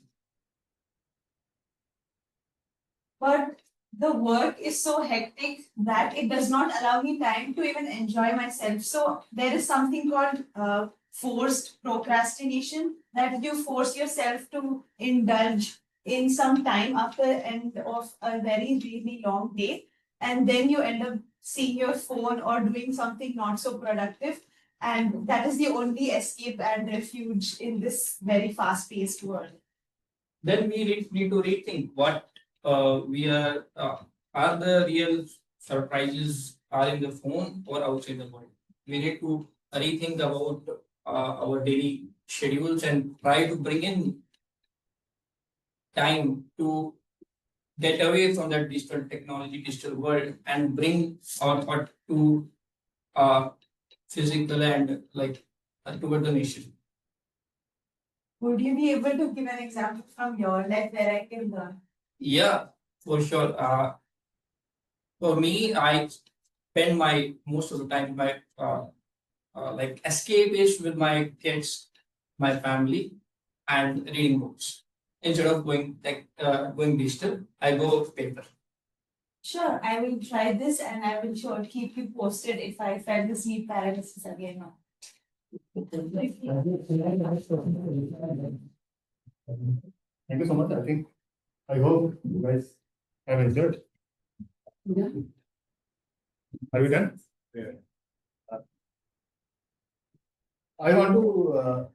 But the work is so hectic that it does not allow me time to even enjoy myself. So there is something called forced procrastination, that you force yourself to indulge in some time after end of a very really long day, and then you end up seeing your phone or doing something not so productive, and that is the only escape and refuge in this very fast paced world. Then we need to rethink what we are the real surprises are in the phone or outside the phone. We need to rethink about our daily schedules and try to bring in time to get away from that digital technology, digital world, and bring our thought to physical and like toward the nation. Would you be able to give an example from your life where I can learn? Yeah, for sure. For me, I spend my most of the time my like escape is with my kids, my family, and reading books. instead of going digital. I go paper. Sure, I will try this and I will sure keep you posted if I felt the sleep paralysis again. Now. Thank you so much. I hope you guys have enjoyed. Are we done? Yeah. I want to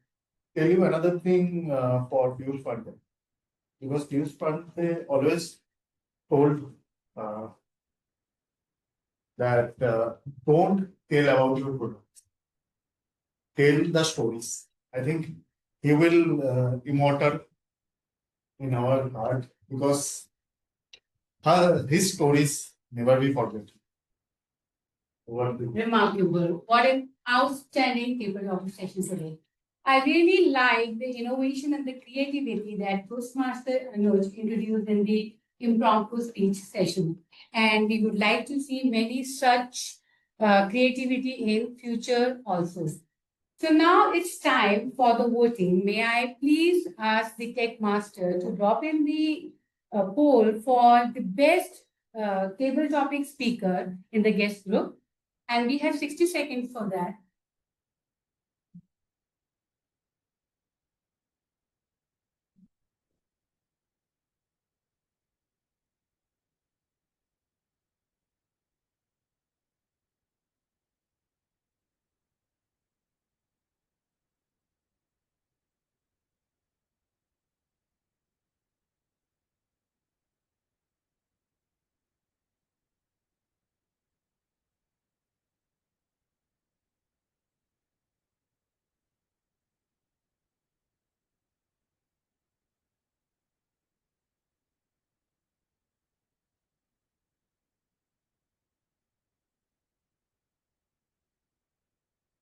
tell you another thing for Piyush Pandey. Because Piyush Pandey always told that don't tell about your product, tell the stories. I think he will immortal in our heart because his stories never be forgotten. Remarkable. What an outstanding paper of session today. I really like the innovation and the creativity that Toastmaster Anuj introduced in the impromptu speech session. And we would like to see many such creativity in future also. So now it's time for the voting. May I please ask the tech master to drop in the poll for the best table topic speaker in the guest group? And we have 60 seconds for that.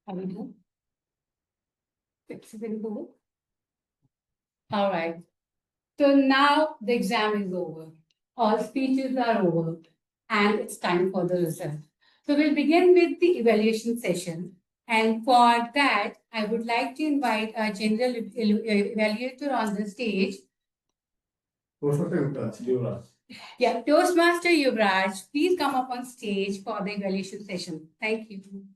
Are we done? 60 seconds over. All right. So now the exam is over. All speeches are over. And it's time for the result. So we'll begin with the evaluation session. And for that, I would like to invite a general evaluator on the stage. Yeah, Toastmaster Yuvraj, please come up on stage for the evaluation session. Thank you.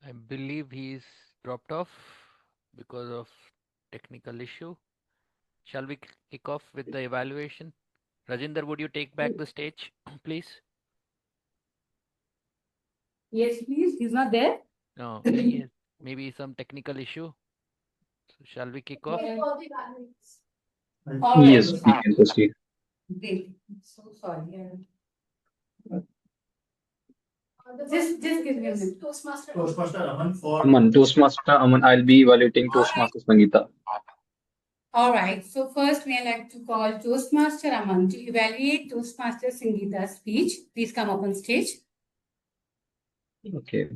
I believe he's dropped off because of technical issue. Shall we kick off with the evaluation? Rajinder, would you take back the stage, please? Yes, please. He's not there. No, maybe some technical issue. So shall we kick off? All Yes, right. we can proceed. Great. So sorry. Just give me a minute. Toastmaster Aman for Aman, Toastmaster Aman, I'll be evaluating Toastmaster Sangeeta. All right. So first, we like to call Toastmaster Aman to evaluate Toastmaster Sangeeta's speech. Please come up on stage. Okay.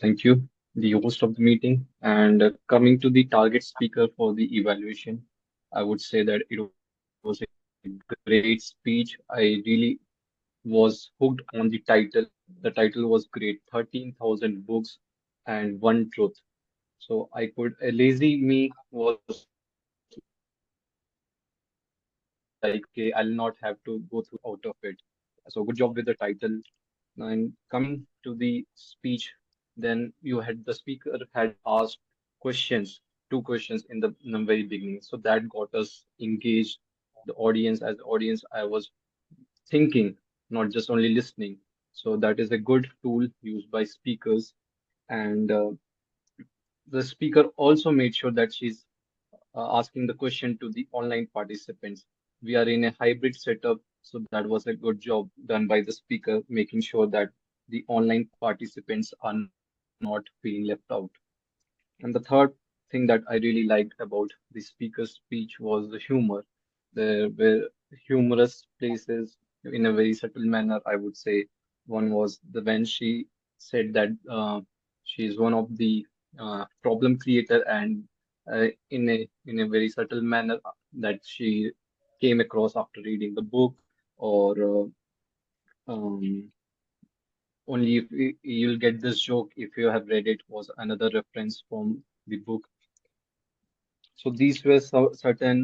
Thank you, the host of the meeting. And coming to the target speaker for the evaluation, I would say that it was a great speech. I really was hooked on the title. The title was great, 13,000 books and one truth. So I could, a lazy me was like, okay, I'll not have to go through out of it. So good job with the title. And coming to the speech, then you had the speaker had asked questions, two questions in the very beginning. So that got us engaged. The audience, as the audience, I was thinking, not just only listening. So that is a good tool used by speakers. And the speaker also made sure that she's asking the question to the online participants. We are in a hybrid setup, so that was a good job done by the speaker, making sure that the online participants are not feeling left out. And the third thing that I really liked about the speaker's speech was the humor. There were humorous places in a very subtle manner, I would say. One was the when she said that she is one of the problem creator, and in a very subtle manner that she came across after reading the book, or um, only if you'll get this joke if you have read it, was another reference from the book. So these were certain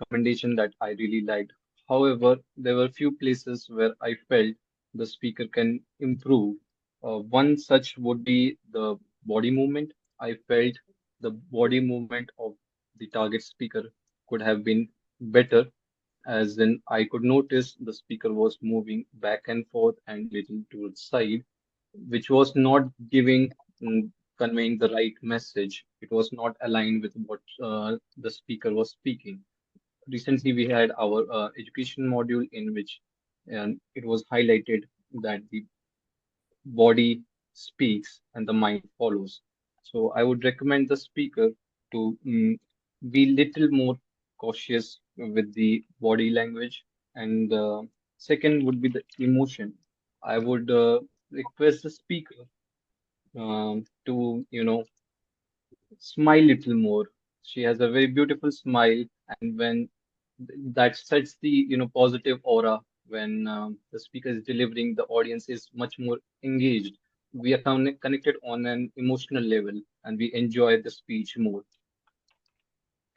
commendation that I really liked. However, there were few places where I felt the speaker can improve. One such would be the body movement. I felt the body movement of the target speaker could have been better, as in I could notice the speaker was moving back and forth and little towards side, which was not giving conveying the right message. It was not aligned with what the speaker was speaking. Recently, we had our education module in which it was highlighted that the body speaks and the mind follows. So I would recommend the speaker to be little more cautious with the body language. And second would be the emotion. I would request the speaker to smile little more. She has a very beautiful smile, and when that sets the positive aura. When the speaker is delivering, the audience is much more engaged. We are connected on an emotional level, and we enjoy the speech more.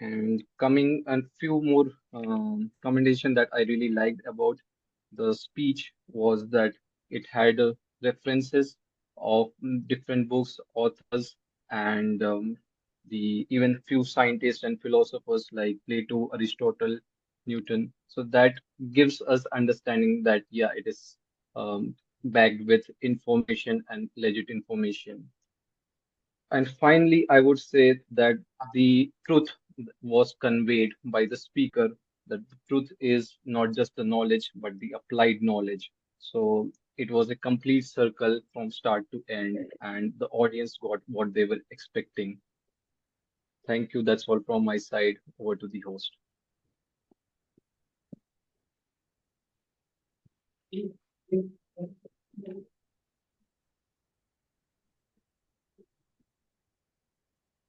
And coming and few more commendation that I really liked about the speech was that it had references of different books, authors, and the even few scientists and philosophers like Plato, Aristotle, Newton. So that gives us understanding that yeah, it is backed with information and legit information. And finally, I would say that the truth was conveyed by the speaker, that the truth is not just the knowledge, but the applied knowledge. So it was a complete circle from start to end, and the audience got what they were expecting. Thank you. That's all from my side. Over to the host.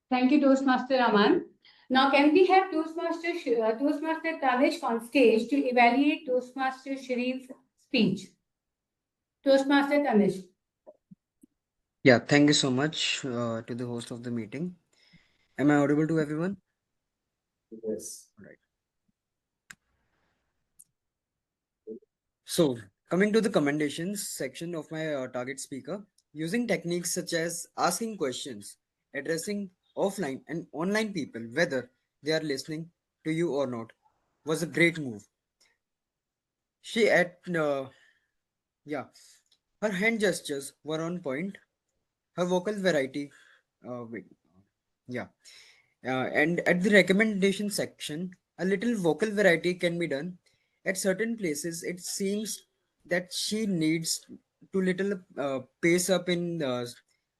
Thank you, Toastmaster Aman. Now, can we have Toastmaster Tanish on stage to evaluate Toastmaster Shireen's speech? Toastmaster Tanish. Yeah, thank you so much to the host of the meeting. Am I audible to everyone? Yes. All right. So, coming to the commendations section of my target speaker, using techniques such as asking questions, addressing offline and online people, whether they are listening to you or not, was a great move. She yeah, her hand gestures were on point. Her vocal variety, wait, yeah, and at the recommendation section, a little vocal variety can be done. At certain places, it seems that she needs to little pace up in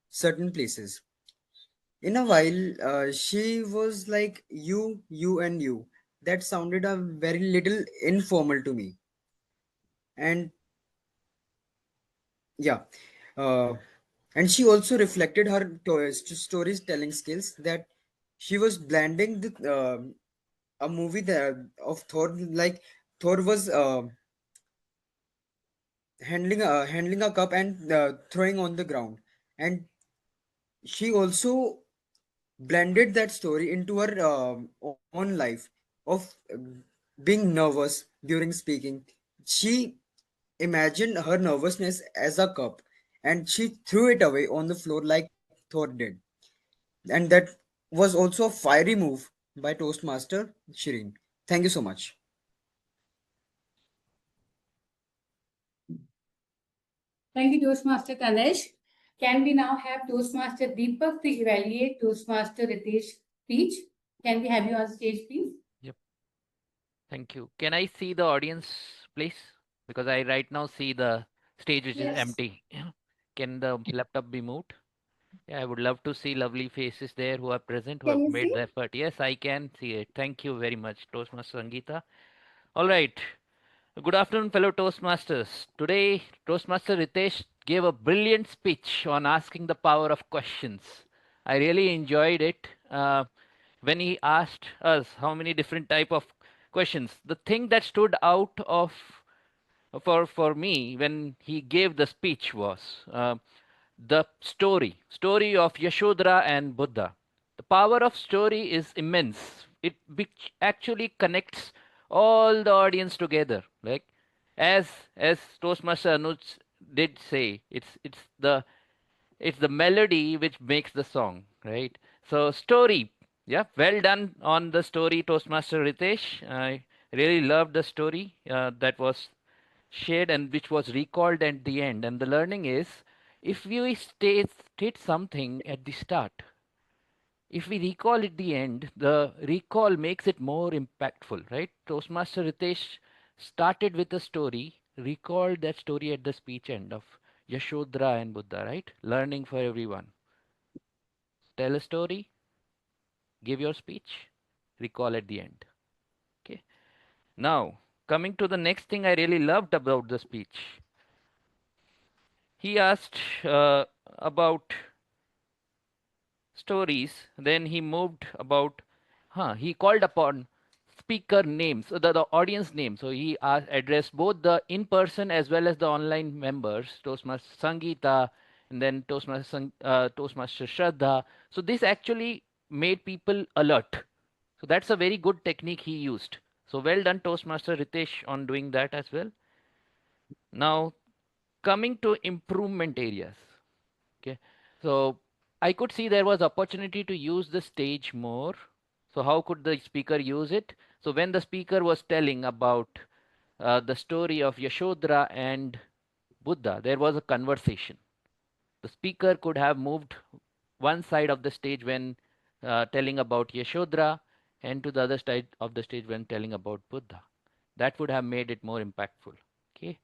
certain places. In a while, she was like you, and you. That sounded a very little informal to me. And yeah, uh, and she also reflected her storytelling skills that she was blending a movie that of Thor, like Thor was handling a cup and throwing on the ground, and she also blended that story into her own life of being nervous during speaking. She imagined her nervousness as a cup, and she threw it away on the floor like Thor did. And that was also a fiery move by Toastmaster Shireen. Thank you so much. Thank you, Toastmaster Tanesh. Can we now have Toastmaster Deepak to evaluate Toastmaster Ritesh's speech? Can we have you on stage, please? Yep. Thank you. Can I see the audience, please? Because I right now see the stage which is Yes. empty. Can the laptop be moved? Yeah, I would love to see lovely faces there who are present, who Can have you made see? the effort. Yes, I can see it. Thank you very much, Toastmaster Sangeeta. All right. Good afternoon, fellow Toastmasters. Today, Toastmaster Ritesh gave a brilliant speech on asking the power of questions. I really enjoyed it when he asked us how many different type of questions. The thing that stood out of for me when he gave the speech was the story of Yashodhara and Buddha. The power of story is immense. It actually connects all the audience together. Like as Toastmaster Anuj did say, it's the melody which makes the song, right? So story, yeah, well done on the story, Toastmaster Ritesh. I really loved the story that was shared and which was recalled at the end. And the learning is, if we state something at the start, if we recall at the end, the recall makes it more impactful, right? Toastmaster Ritesh started with a story, recalled that story at the speech end of Yashodhara and Buddha, right? Learning for everyone. Tell a story, give your speech, recall at the end. Okay. Now, coming to the next thing I really loved about the speech, he asked about stories. Then he moved about, he called upon speaker names, the audience name. So he addressed both the in-person as well as the online members, Toastmaster Sangeeta, and then Toastmaster Shraddha. So this actually made people alert. So that's a very good technique he used. So well done, Toastmaster Ritesh, on doing that as well. Now, coming to improvement areas. Okay, so I could see there was opportunity to use the stage more. So how could the speaker use it? So when the speaker was telling about the story of Yashodhara and Buddha, there was a conversation. The speaker could have moved one side of the stage when telling about Yashodhara, and to the other side of the stage when telling about Buddha. That would have made it more impactful. Okay.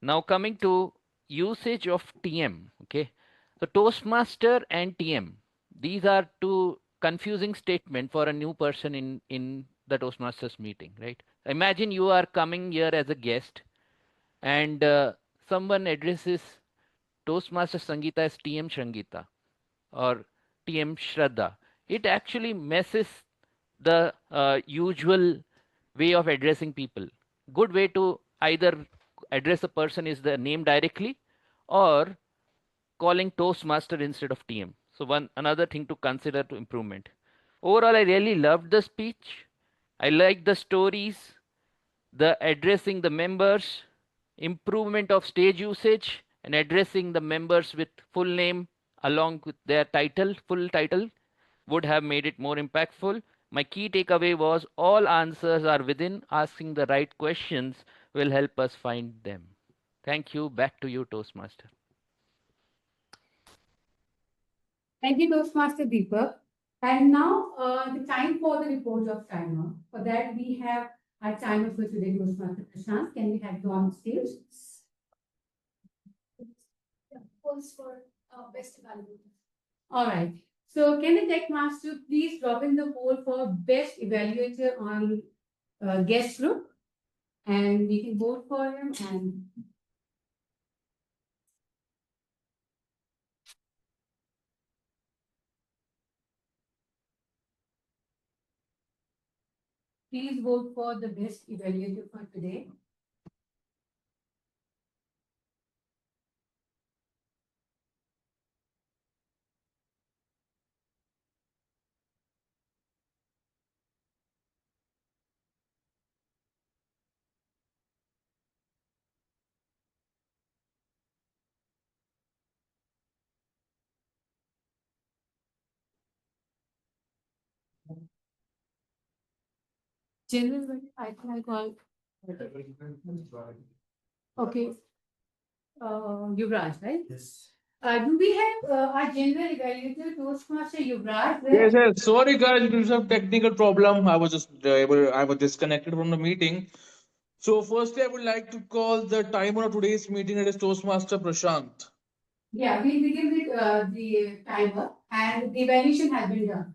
Now coming to usage of TM. Okay. So Toastmaster and TM. These are two confusing statement for a new person in the Toastmasters meeting, right? Imagine you are coming here as a guest and someone addresses Toastmaster Sangeeta as TM Shangita or TM Shraddha. It actually messes the usual way of addressing people. Good way to either address a person is the name directly or calling Toastmaster instead of TM. So one another thing to consider to improvement. Overall, I really loved the speech. I liked the stories, the addressing the members, improvement of stage usage, and addressing the members with full name along with their title, full title, would have made it more impactful. My key takeaway was all answers are within. Asking the right questions will help us find them. Thank you. Back to you, Toastmaster. Thank you, Toastmaster Deepak. And now the time for the report of timer. For that, we have our timer for today, Toastmaster Prashant. Can we have you on stage? Polls for best evaluator. All right. So can the tech master please drop in the poll for best evaluator on guest group, and we can vote for him. And please vote for the best evaluator for today. General, I think I call. Okay. Yuvraj, right? Yes. Do we have our general evaluator, Toastmaster Yuvraj? Yes, yes. Sorry, guys, due to some technical problem, I was just I was disconnected from the meeting. So, firstly, I would like to call the timer of today's meeting. It is Toastmaster Prashant. Yeah, we begin with the timer, and the evaluation has been done.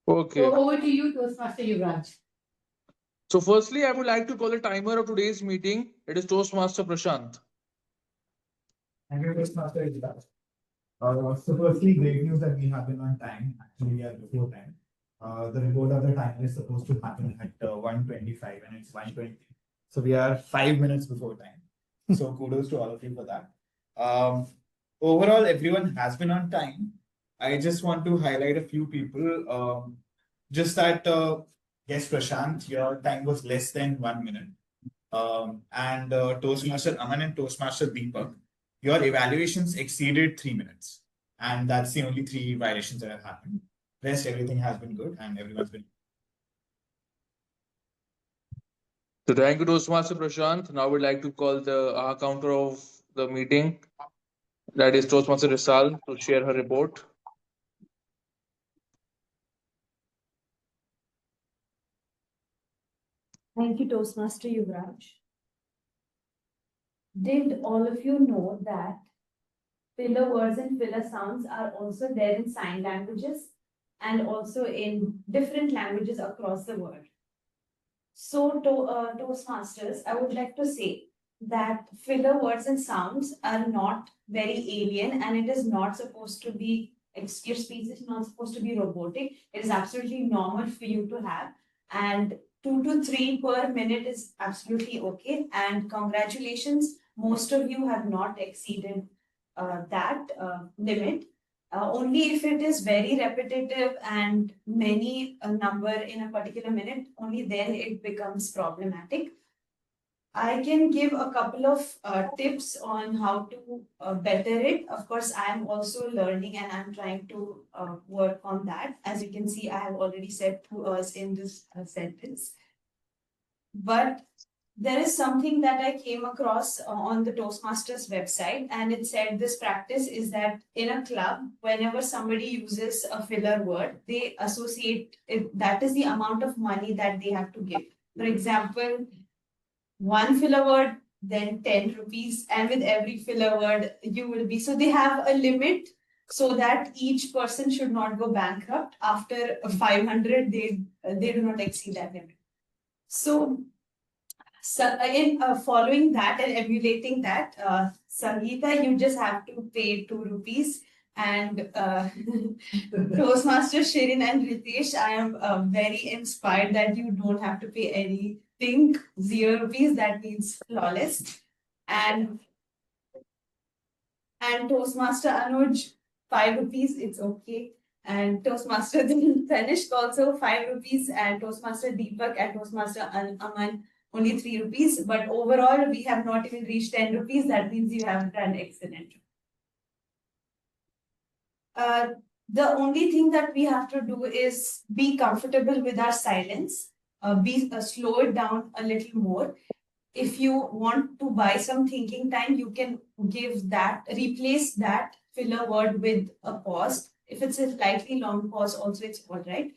Okay. So over to you, Toastmaster Yuvraj. So, firstly, I would like to call the timer of today's meeting. It is Toastmaster Prashant. Thank you, Toastmaster Yuvraj. So firstly, great news that we have been on time. Actually, we are before time. The report of the timer is supposed to happen at 1:25 and it's 1:20. So we are 5 minutes before time. So kudos to all of you for that. Overall, everyone has been on time. I just want to highlight a few people. Just that, yes, Prashant, your time was less than 1 minute. And Toastmaster Aman and Toastmaster Deepak, your evaluations exceeded 3 minutes. And that's the only three violations that have happened. Rest, everything has been good and everyone's been. So thank you, Toastmaster Prashant. Now we'd like to call the counter of the meeting, that is Toastmaster Risal, to share her report. Thank you, Toastmaster Yuvraj. Did all of you know that filler words and filler sounds are also there in sign languages and also in different languages across the world? So, Toastmasters, I would like to say that filler words and sounds are not very alien, and it is not supposed to be, your speech is not supposed to be robotic. It is absolutely normal for you to have. And 2 to 3 per minute is absolutely okay. And congratulations, most of you have not exceeded that limit. Only if it is very repetitive and many a number in a particular minute, only then it becomes problematic. I can give a couple of tips on how to better it. Of course, I am also learning and I'm trying to work on that. As you can see, I have already said 2 hours in this sentence. But there is something that I came across on the Toastmasters website, and it said this practice is that in a club, whenever somebody uses a filler word, they associate it, that is the amount of money that they have to give. For example, one filler word, then 10 rupees, and with every filler word, you will be. So they have a limit so that each person should not go bankrupt. After 500, they do not exceed that limit. So in following that and emulating that, Sangeeta, you just have to pay 2 rupees. And Toastmaster Shirin and Ritesh, I am very inspired that you don't have to pay anything, 0 rupees. That means flawless. And Toastmaster Anuj, 5 rupees, it's okay. And Toastmaster Tanishq also 5 rupees, and Toastmaster Deepak and Toastmaster Aman only 3 rupees. But overall, we have not even reached 10 rupees. That means you have done excellent. The only thing that we have to do is be comfortable with our silence, slow it down a little more. If you want to buy some thinking time, you can replace that filler word with a pause. If it's a slightly long pause, also it's all right.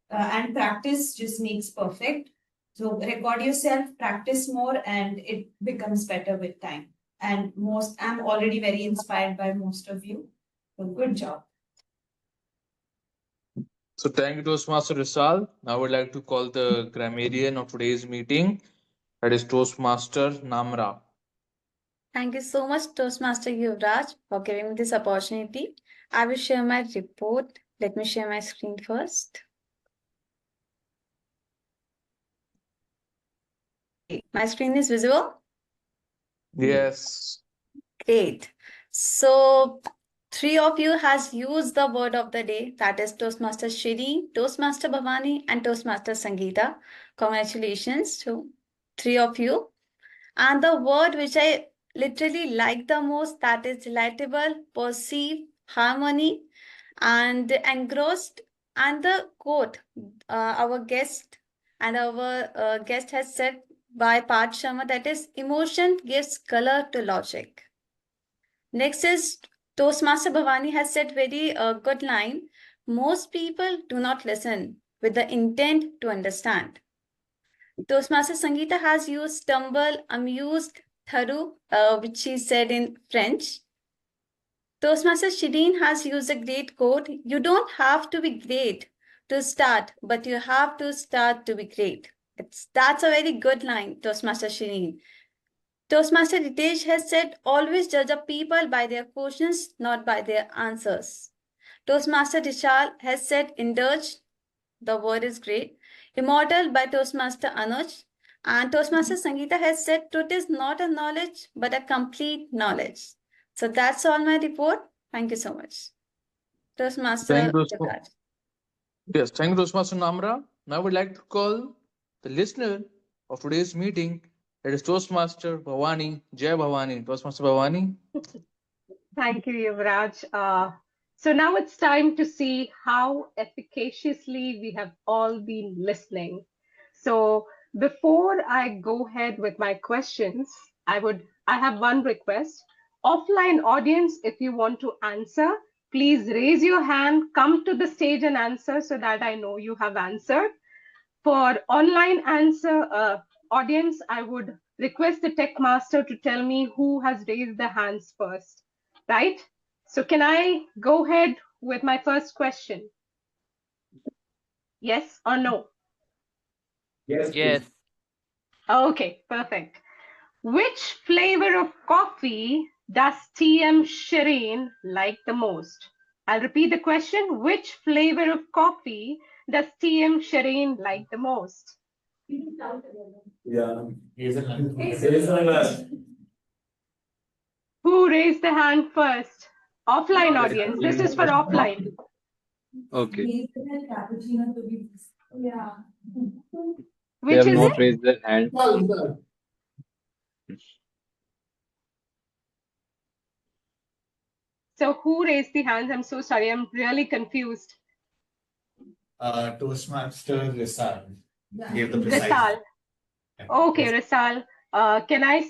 And practice just makes perfect. So record yourself, practice more, and it becomes better with time. And I'm already very inspired by most of you. So good job. So thank you, Toastmaster Risal. Now I would like to call the grammarian of today's meeting, that is Toastmaster Namra. Thank you so much, Toastmaster Yuvraj, for giving me this opportunity. I will share my report. Let me share my screen first. My screen is visible? Yes. Great. So, 3 of you has used the word of the day, that is Toastmaster Shri, Toastmaster Bhavani, and Toastmaster Sangeeta. Congratulations to 3 of you. And the word which I literally like the most, that is delightable, perceive, harmony, and engrossed. And the quote our guest has said by Parth Sharma, that is, emotion gives color to logic. Next is Toastmaster Bhavani has said very good line. Most people do not listen with the intent to understand. Toastmaster Sangeeta has used stumble, amused, thorough, which she said in French. Toastmaster Shireen has used a great quote. You don't have to be great to start, but you have to start to be great. That's a very good line, Toastmaster Shireen. Toastmaster Ritesh has said, always judge a people by their questions, not by their answers. Toastmaster Rishal has said, indulge, the word is great. Immortal by Toastmaster Anuj. And Toastmaster Sangeeta has said truth is not a knowledge, but a complete knowledge. So that's all my report. Thank you so much. Toastmaster Thank you. Yuvraj. Yes, thank you, Toastmaster Namra. Now I would like to call the listener of today's meeting, that is Toastmaster Bhavani. Jai Bhavani. Toastmaster Bhavani. Thank you, Yuvraj. So now it's time to see how efficaciously we have all been listening. So before I go ahead with my questions, I have one request. Offline audience, if you want to answer, please raise your hand, come to the stage and answer so that I know you have answered. For online answer audience, I would request the tech master to tell me who has raised the hands first, right? So can I go ahead with my first question? Yes or no? Yes. Okay, perfect. Which flavor of coffee does TM Shireen like the most? I'll repeat the question. Which flavor of coffee does TM Shireen like the most? Yeah, hazelnut. Who raised the hand first? Offline audience. This is for offline. Okay. Yeah. They Which have is not it? raised their hand. So who raised the hands? I'm so sorry. I'm really confused. Toastmaster Risal gave the precise. Risal. Okay, Risal. Can I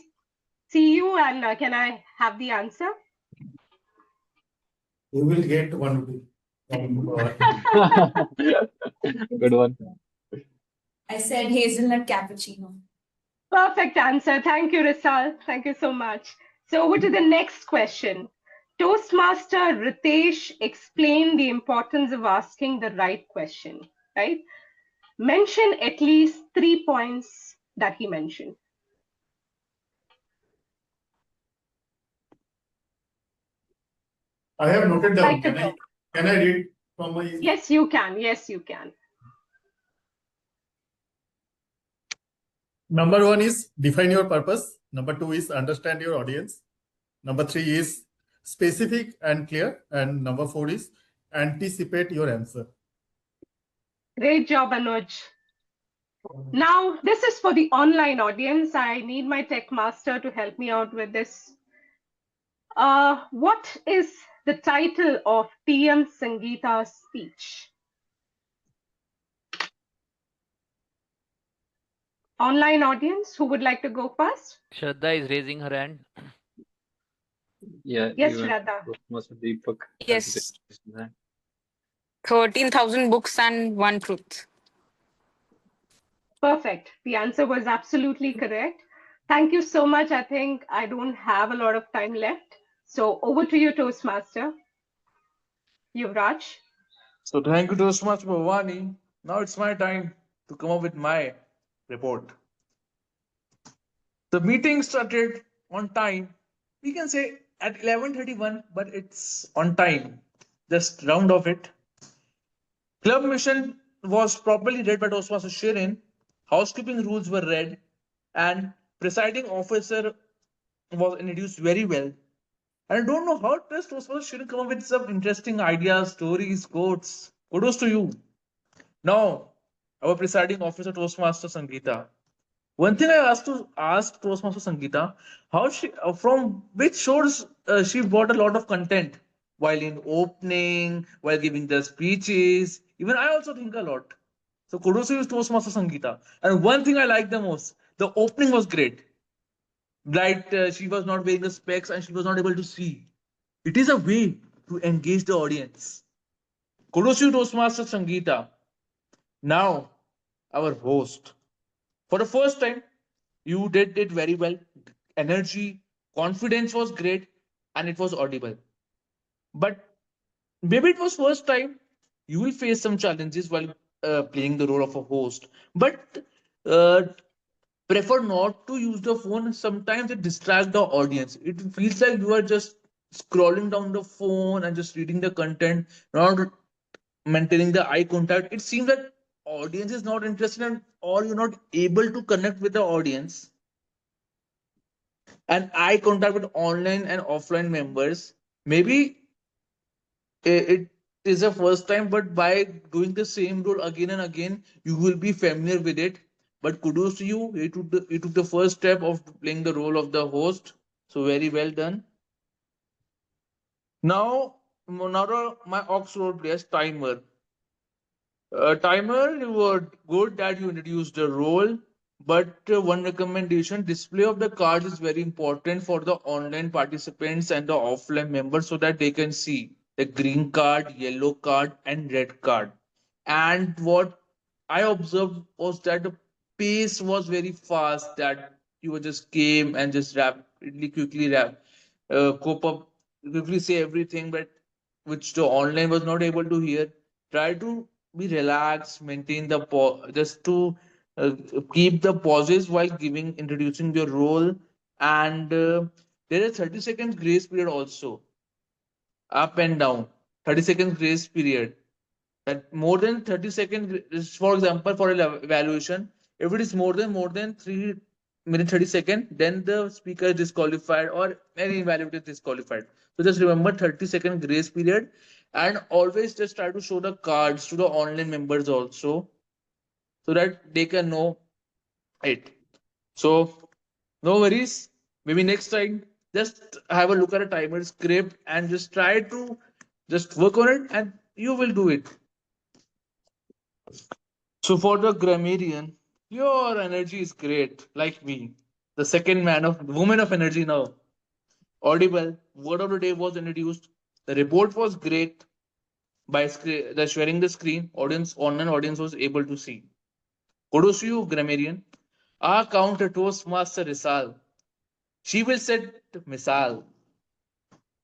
see you and can I have the answer? You will get one. Good one. I said hazelnut cappuccino. Perfect answer. Thank you, Risal. Thank you so much. So over to the next question. Toastmaster Ritesh explained the importance of asking the right question, right? Mention at least 3 points that he mentioned. I have noted down. Like to Can I read from my? Yes, you can. Yes, you can. Number one is define your purpose. Number two is understand your audience. Number three is specific and clear. And number four is anticipate your answer. Great job, Anuj. Now, this is for the online audience. I need my tech master to help me out with this. What is the title of TM Sangeeta's speech? Online audience, who would like to go first? Shraddha is raising her hand. Yeah, Yes, even Shraddha. Toastmaster Deepak has Yes. raised his hand. 13,000 books and one truth. Perfect. The answer was absolutely correct. Thank you so much. I think I don't have a lot of time left. So over to you, Toastmaster. Yuvraj. So thank you, Toastmaster Bhavani. Now it's my time to come up with my report. The meeting started on time. We can say at 11:31, but it's on time. Just round off it. Club mission was properly read by Toastmaster Shirin. Housekeeping rules were read, and presiding officer was introduced very well. And I don't know how does Toastmaster Shirin come up with some interesting ideas, stories, quotes. Kudos to you. Now, our presiding officer, Toastmaster Sangeeta. One thing I asked to ask Toastmaster Sangeeta, how she from which source she brought a lot of content while in opening, while giving the speeches. Even I also think a lot. So kudos to you, Toastmaster Sangeeta. And one thing I like the most, the opening was great. Like she was not wearing the specs and she was not able to see. It is a way to engage the audience. Kudos to you, Toastmaster Sangeeta. Now, our host. For the first time, you did it very well. Energy, confidence was great, and it was audible. But maybe it was first time. You will face some challenges while playing the role of a host. But uh, prefer not to use the phone. Sometimes it distracts the audience. It feels like you are just scrolling down the phone and just reading the content, not maintaining the eye contact. It seems that audience is not interested in, or you're not able to connect with the audience, and eye contact with online and offline members, maybe it is the first time, but by doing the same role again and again, you will be familiar with it. But kudos to you, you took the first step of playing the role of the host. So very well done. Now my Ox role plays timer. Timer, you were good that you introduced the role, but one recommendation: display of the cards is very important for the online participants and the offline members so that they can see the green card, yellow card, and red card. And what I observed was that the pace was very fast, that you were just came and just rapidly, quickly cope up, quickly say everything, but which the online was not able to hear. Try to be relaxed, maintain the just to uh, keep the pauses while giving introducing your role, and there is 30 seconds grace period also, up and down. 30 seconds grace period. That more than 30 seconds, for example, for evaluation, if it is more than 3 minutes 30 seconds, then the speaker is disqualified or any evaluator is disqualified. So just remember 30-second grace period, and always just try to show the cards to the online members also so that they can know it. So no worries. Maybe next time just have a look at a timer script and just try to just work on it and you will do it. So for the grammarian, your energy is great, like me. The second woman of energy now. Audible, word of the day was introduced. The report was great by the sharing the screen. Online audience was able to see. Kudos to you, grammarian. Our counter Toastmaster Risal. She will set misal.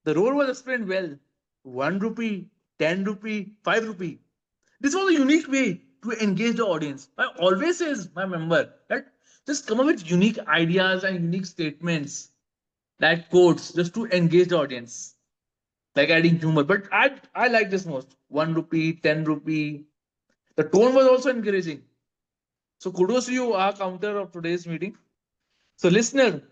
The role was explained well. 1 rupee, 10 rupee, 5 rupee. This was a unique way to engage the audience. I always says my member that just come up with unique ideas and unique statements, like quotes, just to engage the audience, like adding humor. But I like this most. 1 rupee, 10 rupee. The tone was also encouraging. So kudos to you, our counter of today's meeting. So listener,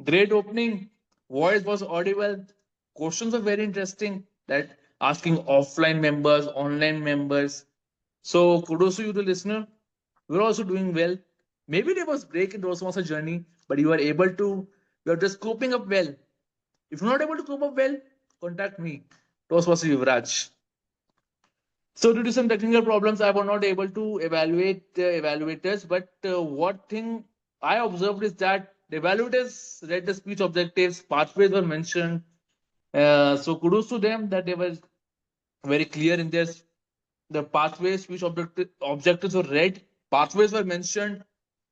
great opening. Voice was audible. Questions were very interesting. That asking offline members, online members. So kudos to you, the listener. We're also doing well. Maybe there was break in Toastmaster journey, but you are able to. You are just coping up well. If you're not able to cope up well, contact me, Toastmaster Yuvraj. So due to some technical problems, I was not able to evaluate the evaluators. But what thing I observed is that the evaluators read the speech objectives, pathways were mentioned. So kudos to them that they were very clear in their the pathways, speech objectives were read, pathways were mentioned.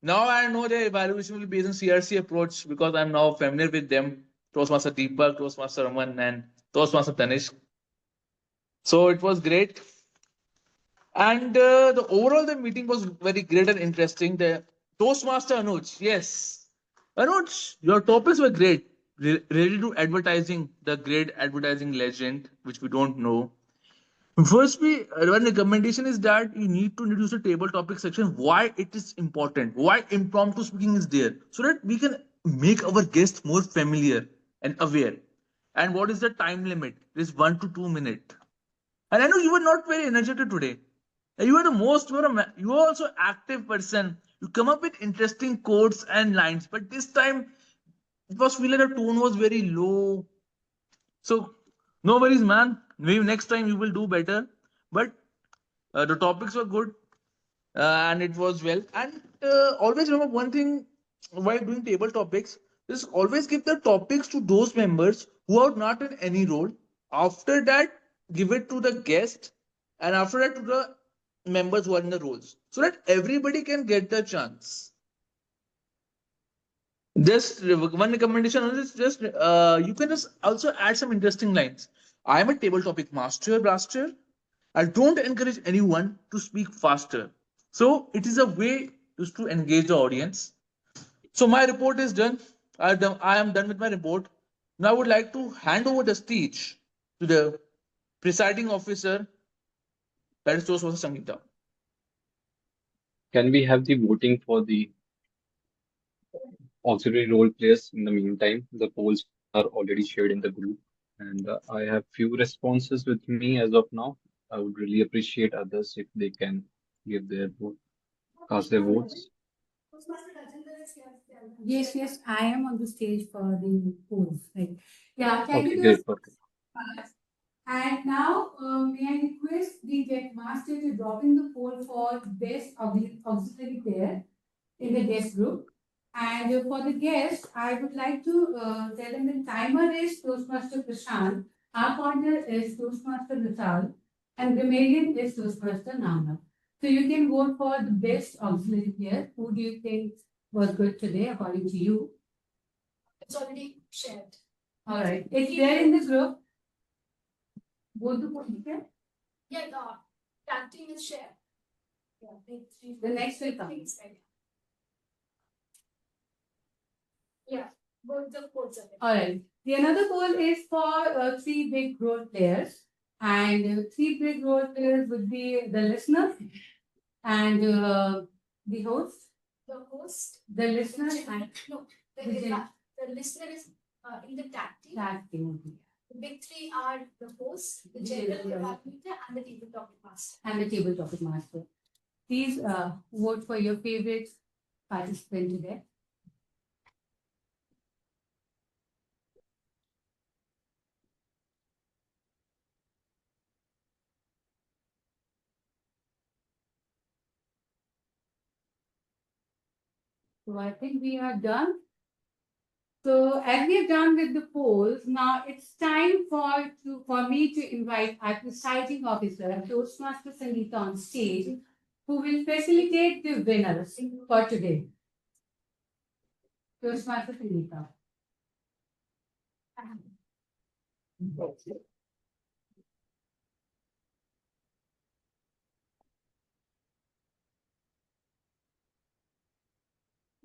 Now I know the evaluation will be based on CRC approach because I'm now familiar with them. Toastmaster Deepak, Toastmaster Raman, and Toastmaster Tanish. So it was great. And the overall the meeting was very great and interesting. The Toastmaster Anuj, yes. Anuj, your topics were great. Related to advertising, the great advertising legend, which we don't know. Firstly, one recommendation is that you need to introduce a table topic section. Why it is important? Why impromptu speaking is there? So that we can make our guests more familiar and aware. And what is the time limit? It is 1 to 2 minutes. And I know you were not very energetic today. You are the most. You are also active person. You come up with interesting quotes and lines. But this time, it was feeling the tone was very low. So no worries, man. Maybe next time you will do better. But the topics were good and it was well. And always remember one thing while doing table topics: just always give the topics to those members who are not in any role. After that, give it to the guest, and after that to the members who are in the roles, so that everybody can get the chance. Just one recommendation on this: just you can just also add some interesting lines. I am a table topic master blaster. I don't encourage anyone to speak faster. So it is a way just to engage the audience. So my report is done. I am done with my report. Now I would like to hand over the stage to the presiding officer, that is Toastmaster Sangeeta. Can we have the voting for the auxiliary role players in the meantime? The polls are already shared in the group, and I have few responses with me as of now. I would really appreciate others if they can give their vote, cast their votes. Yes, yes, I am on the stage for the polls. Right. Yeah, thank Okay, you. great, perfect. And now, may I request the deck master to drop in the poll for best auxiliary pair in the guest group. And for the guest, I would like to tell them the timer is Toastmaster Prashant, our partner is Toastmaster Vishal, and grammarian is Toastmaster Namna. So you can vote for the best auxiliary pair. Who do you think was good today, according to you? It's already shared. All right. It's there in the group. Both the polls, okay? Yeah, the tag team is shared. Yeah, big three. The next will come. Yeah, both the polls are there. All right. The another poll is for three big role players, and three big role players would be the listener and the host, The host, the listener, and no, the the listener is in the tag team. tag team. The big three are the host, the general evaluator, and the table topic master. And the table topic master. Please vote for your favorite participant today. So I think we are done. So as we are done with the polls, now it's time for me to invite our presiding officer, Toastmaster Sangeeta, on stage, who will facilitate the winners for today. Toastmaster Sangeeta.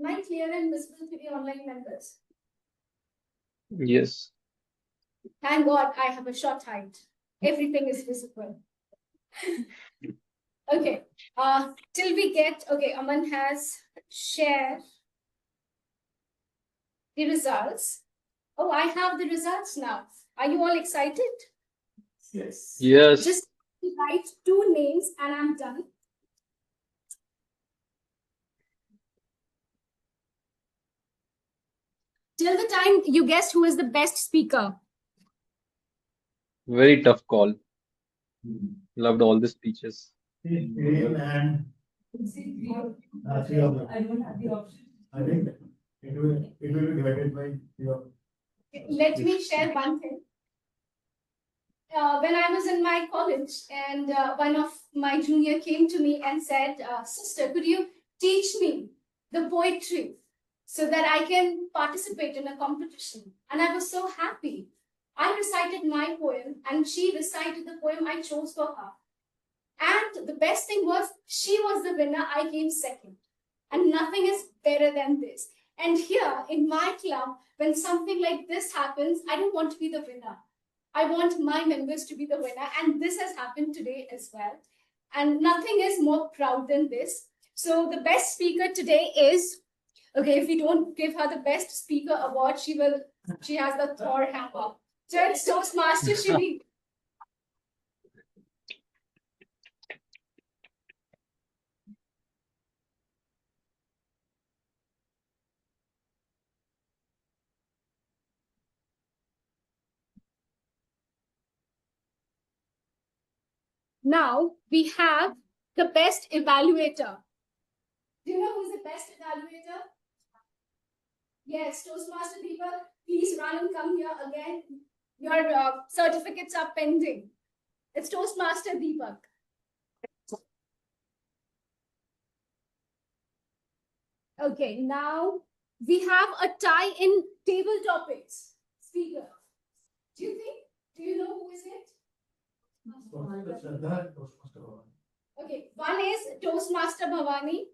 Am I clear and visible to the online members? Yes. Thank God I have a short height. Everything is visible. Okay. Till we get, okay, Aman has shared the results. Oh, I have the results now. Are you all excited? Yes. Yes. Just write two names and I'm done. Till the time you guess who is the best speaker. Very tough call. Loved all the speeches. And three of them. I don't have the option. I think it will be divided by three of. Let me share one thing. When I was in my college, and one of my junior came to me and said, "Sister, could you teach me the poetry so that I can participate in a competition?" And I was so happy. I recited my poem, and she recited the poem I chose for her. And the best thing was, she was the winner. I came second. And nothing is better than this. And here in my club, when something like this happens, I don't want to be the winner. I want my members to be the winner. And this has happened today as well. And nothing is more proud than this. So the best speaker today is, okay, if we don't give her the best speaker award, she has the Thor hammer. So it's Toastmaster Shiri. Now we have the best evaluator. Do you know who's the best evaluator? Yes, Toastmaster people, please run and come here again. Your certificates are pending. It's Toastmaster Deepak. Okay, now we have a tie in table topics. Speaker, do you know who is it? Okay, one is Toastmaster Bhavani.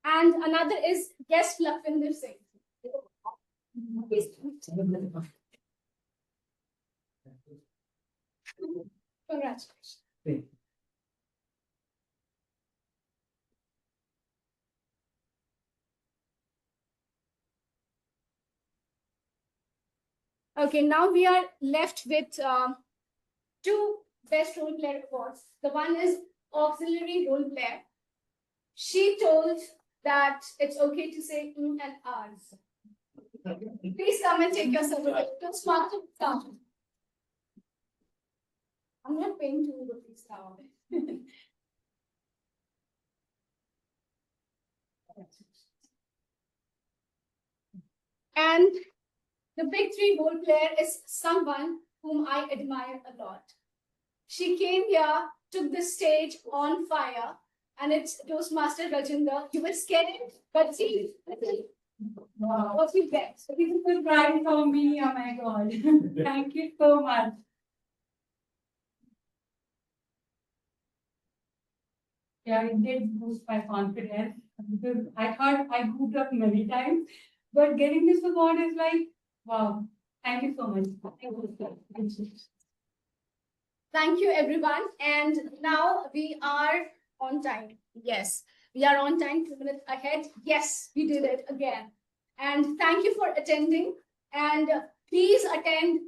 And another is guest Lakwinder Singh. Congratulations. Okay, now we are left with two best role player awards. The one is auxiliary role player. She told that it's okay to say and ours. Please come and take your certificate. Don't smart to come. I'm not paying 2 rupees now. And the big three role player is someone whom I admire a lot. She came here, took the stage on fire, and it's Toastmaster Rajinder. You were scared, but see, what you get. Beautiful pride for me, oh my God. Thank you so much. Yeah, it did boost my confidence because I thought I goofed up many times, but getting this award is like, wow. Thank you so much. Thank you, everyone. And now we are on time. Yes, we are on time, 2 minutes ahead. Yes, we did it again. And thank you for attending. And please attend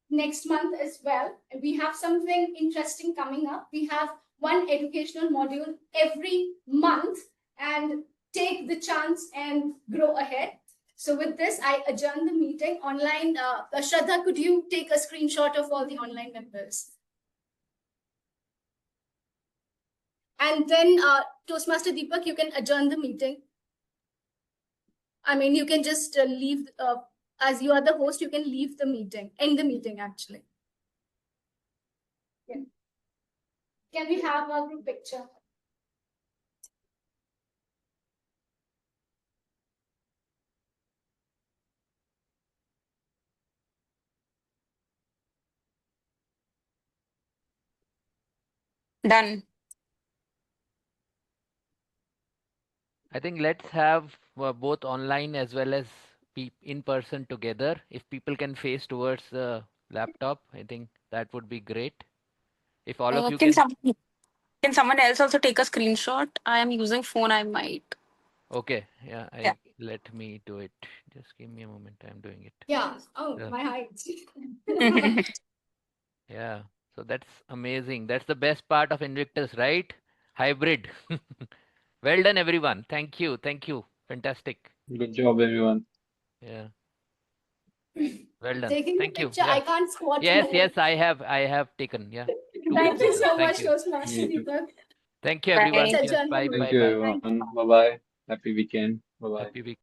next month as well. We have something interesting coming up. We have one educational module every month, and take the chance and grow ahead. So with this, I adjourn the meeting online. Shraddha, could you take a screenshot of all the online members? And then Toastmaster Deepak, you can adjourn the meeting. I mean, you can just leave, as you are the host, you can leave the meeting, end the meeting actually. Yeah. Can we have a group picture? Done. I think let's have both online as well as in person together. If people can face towards the laptop, I think that would be great. If all of you can. Can someone else also take a screenshot? I am using phone, I might. Okay, yeah, Yeah. let me do it. Just give me a moment. I'm doing it. Yeah. Oh, Yeah. my height. Yeah. So that's amazing. That's the best part of Invictus, right? Hybrid. Well done, everyone. Thank you. Thank you. Fantastic. Good job, everyone. Yeah. Well done. Taking the Thank you. picture, Yeah. I can't squat Yes, more. yes, I have taken. Yeah. Two Thank you pictures. so Thank much, you. Toastmaster Me too. Deepak. Thank you, Bye. everyone. Let's Yes, adjourn the bye, meeting. Thank bye, you, bye. everyone. Bye bye. Happy weekend. Bye bye. Happy week.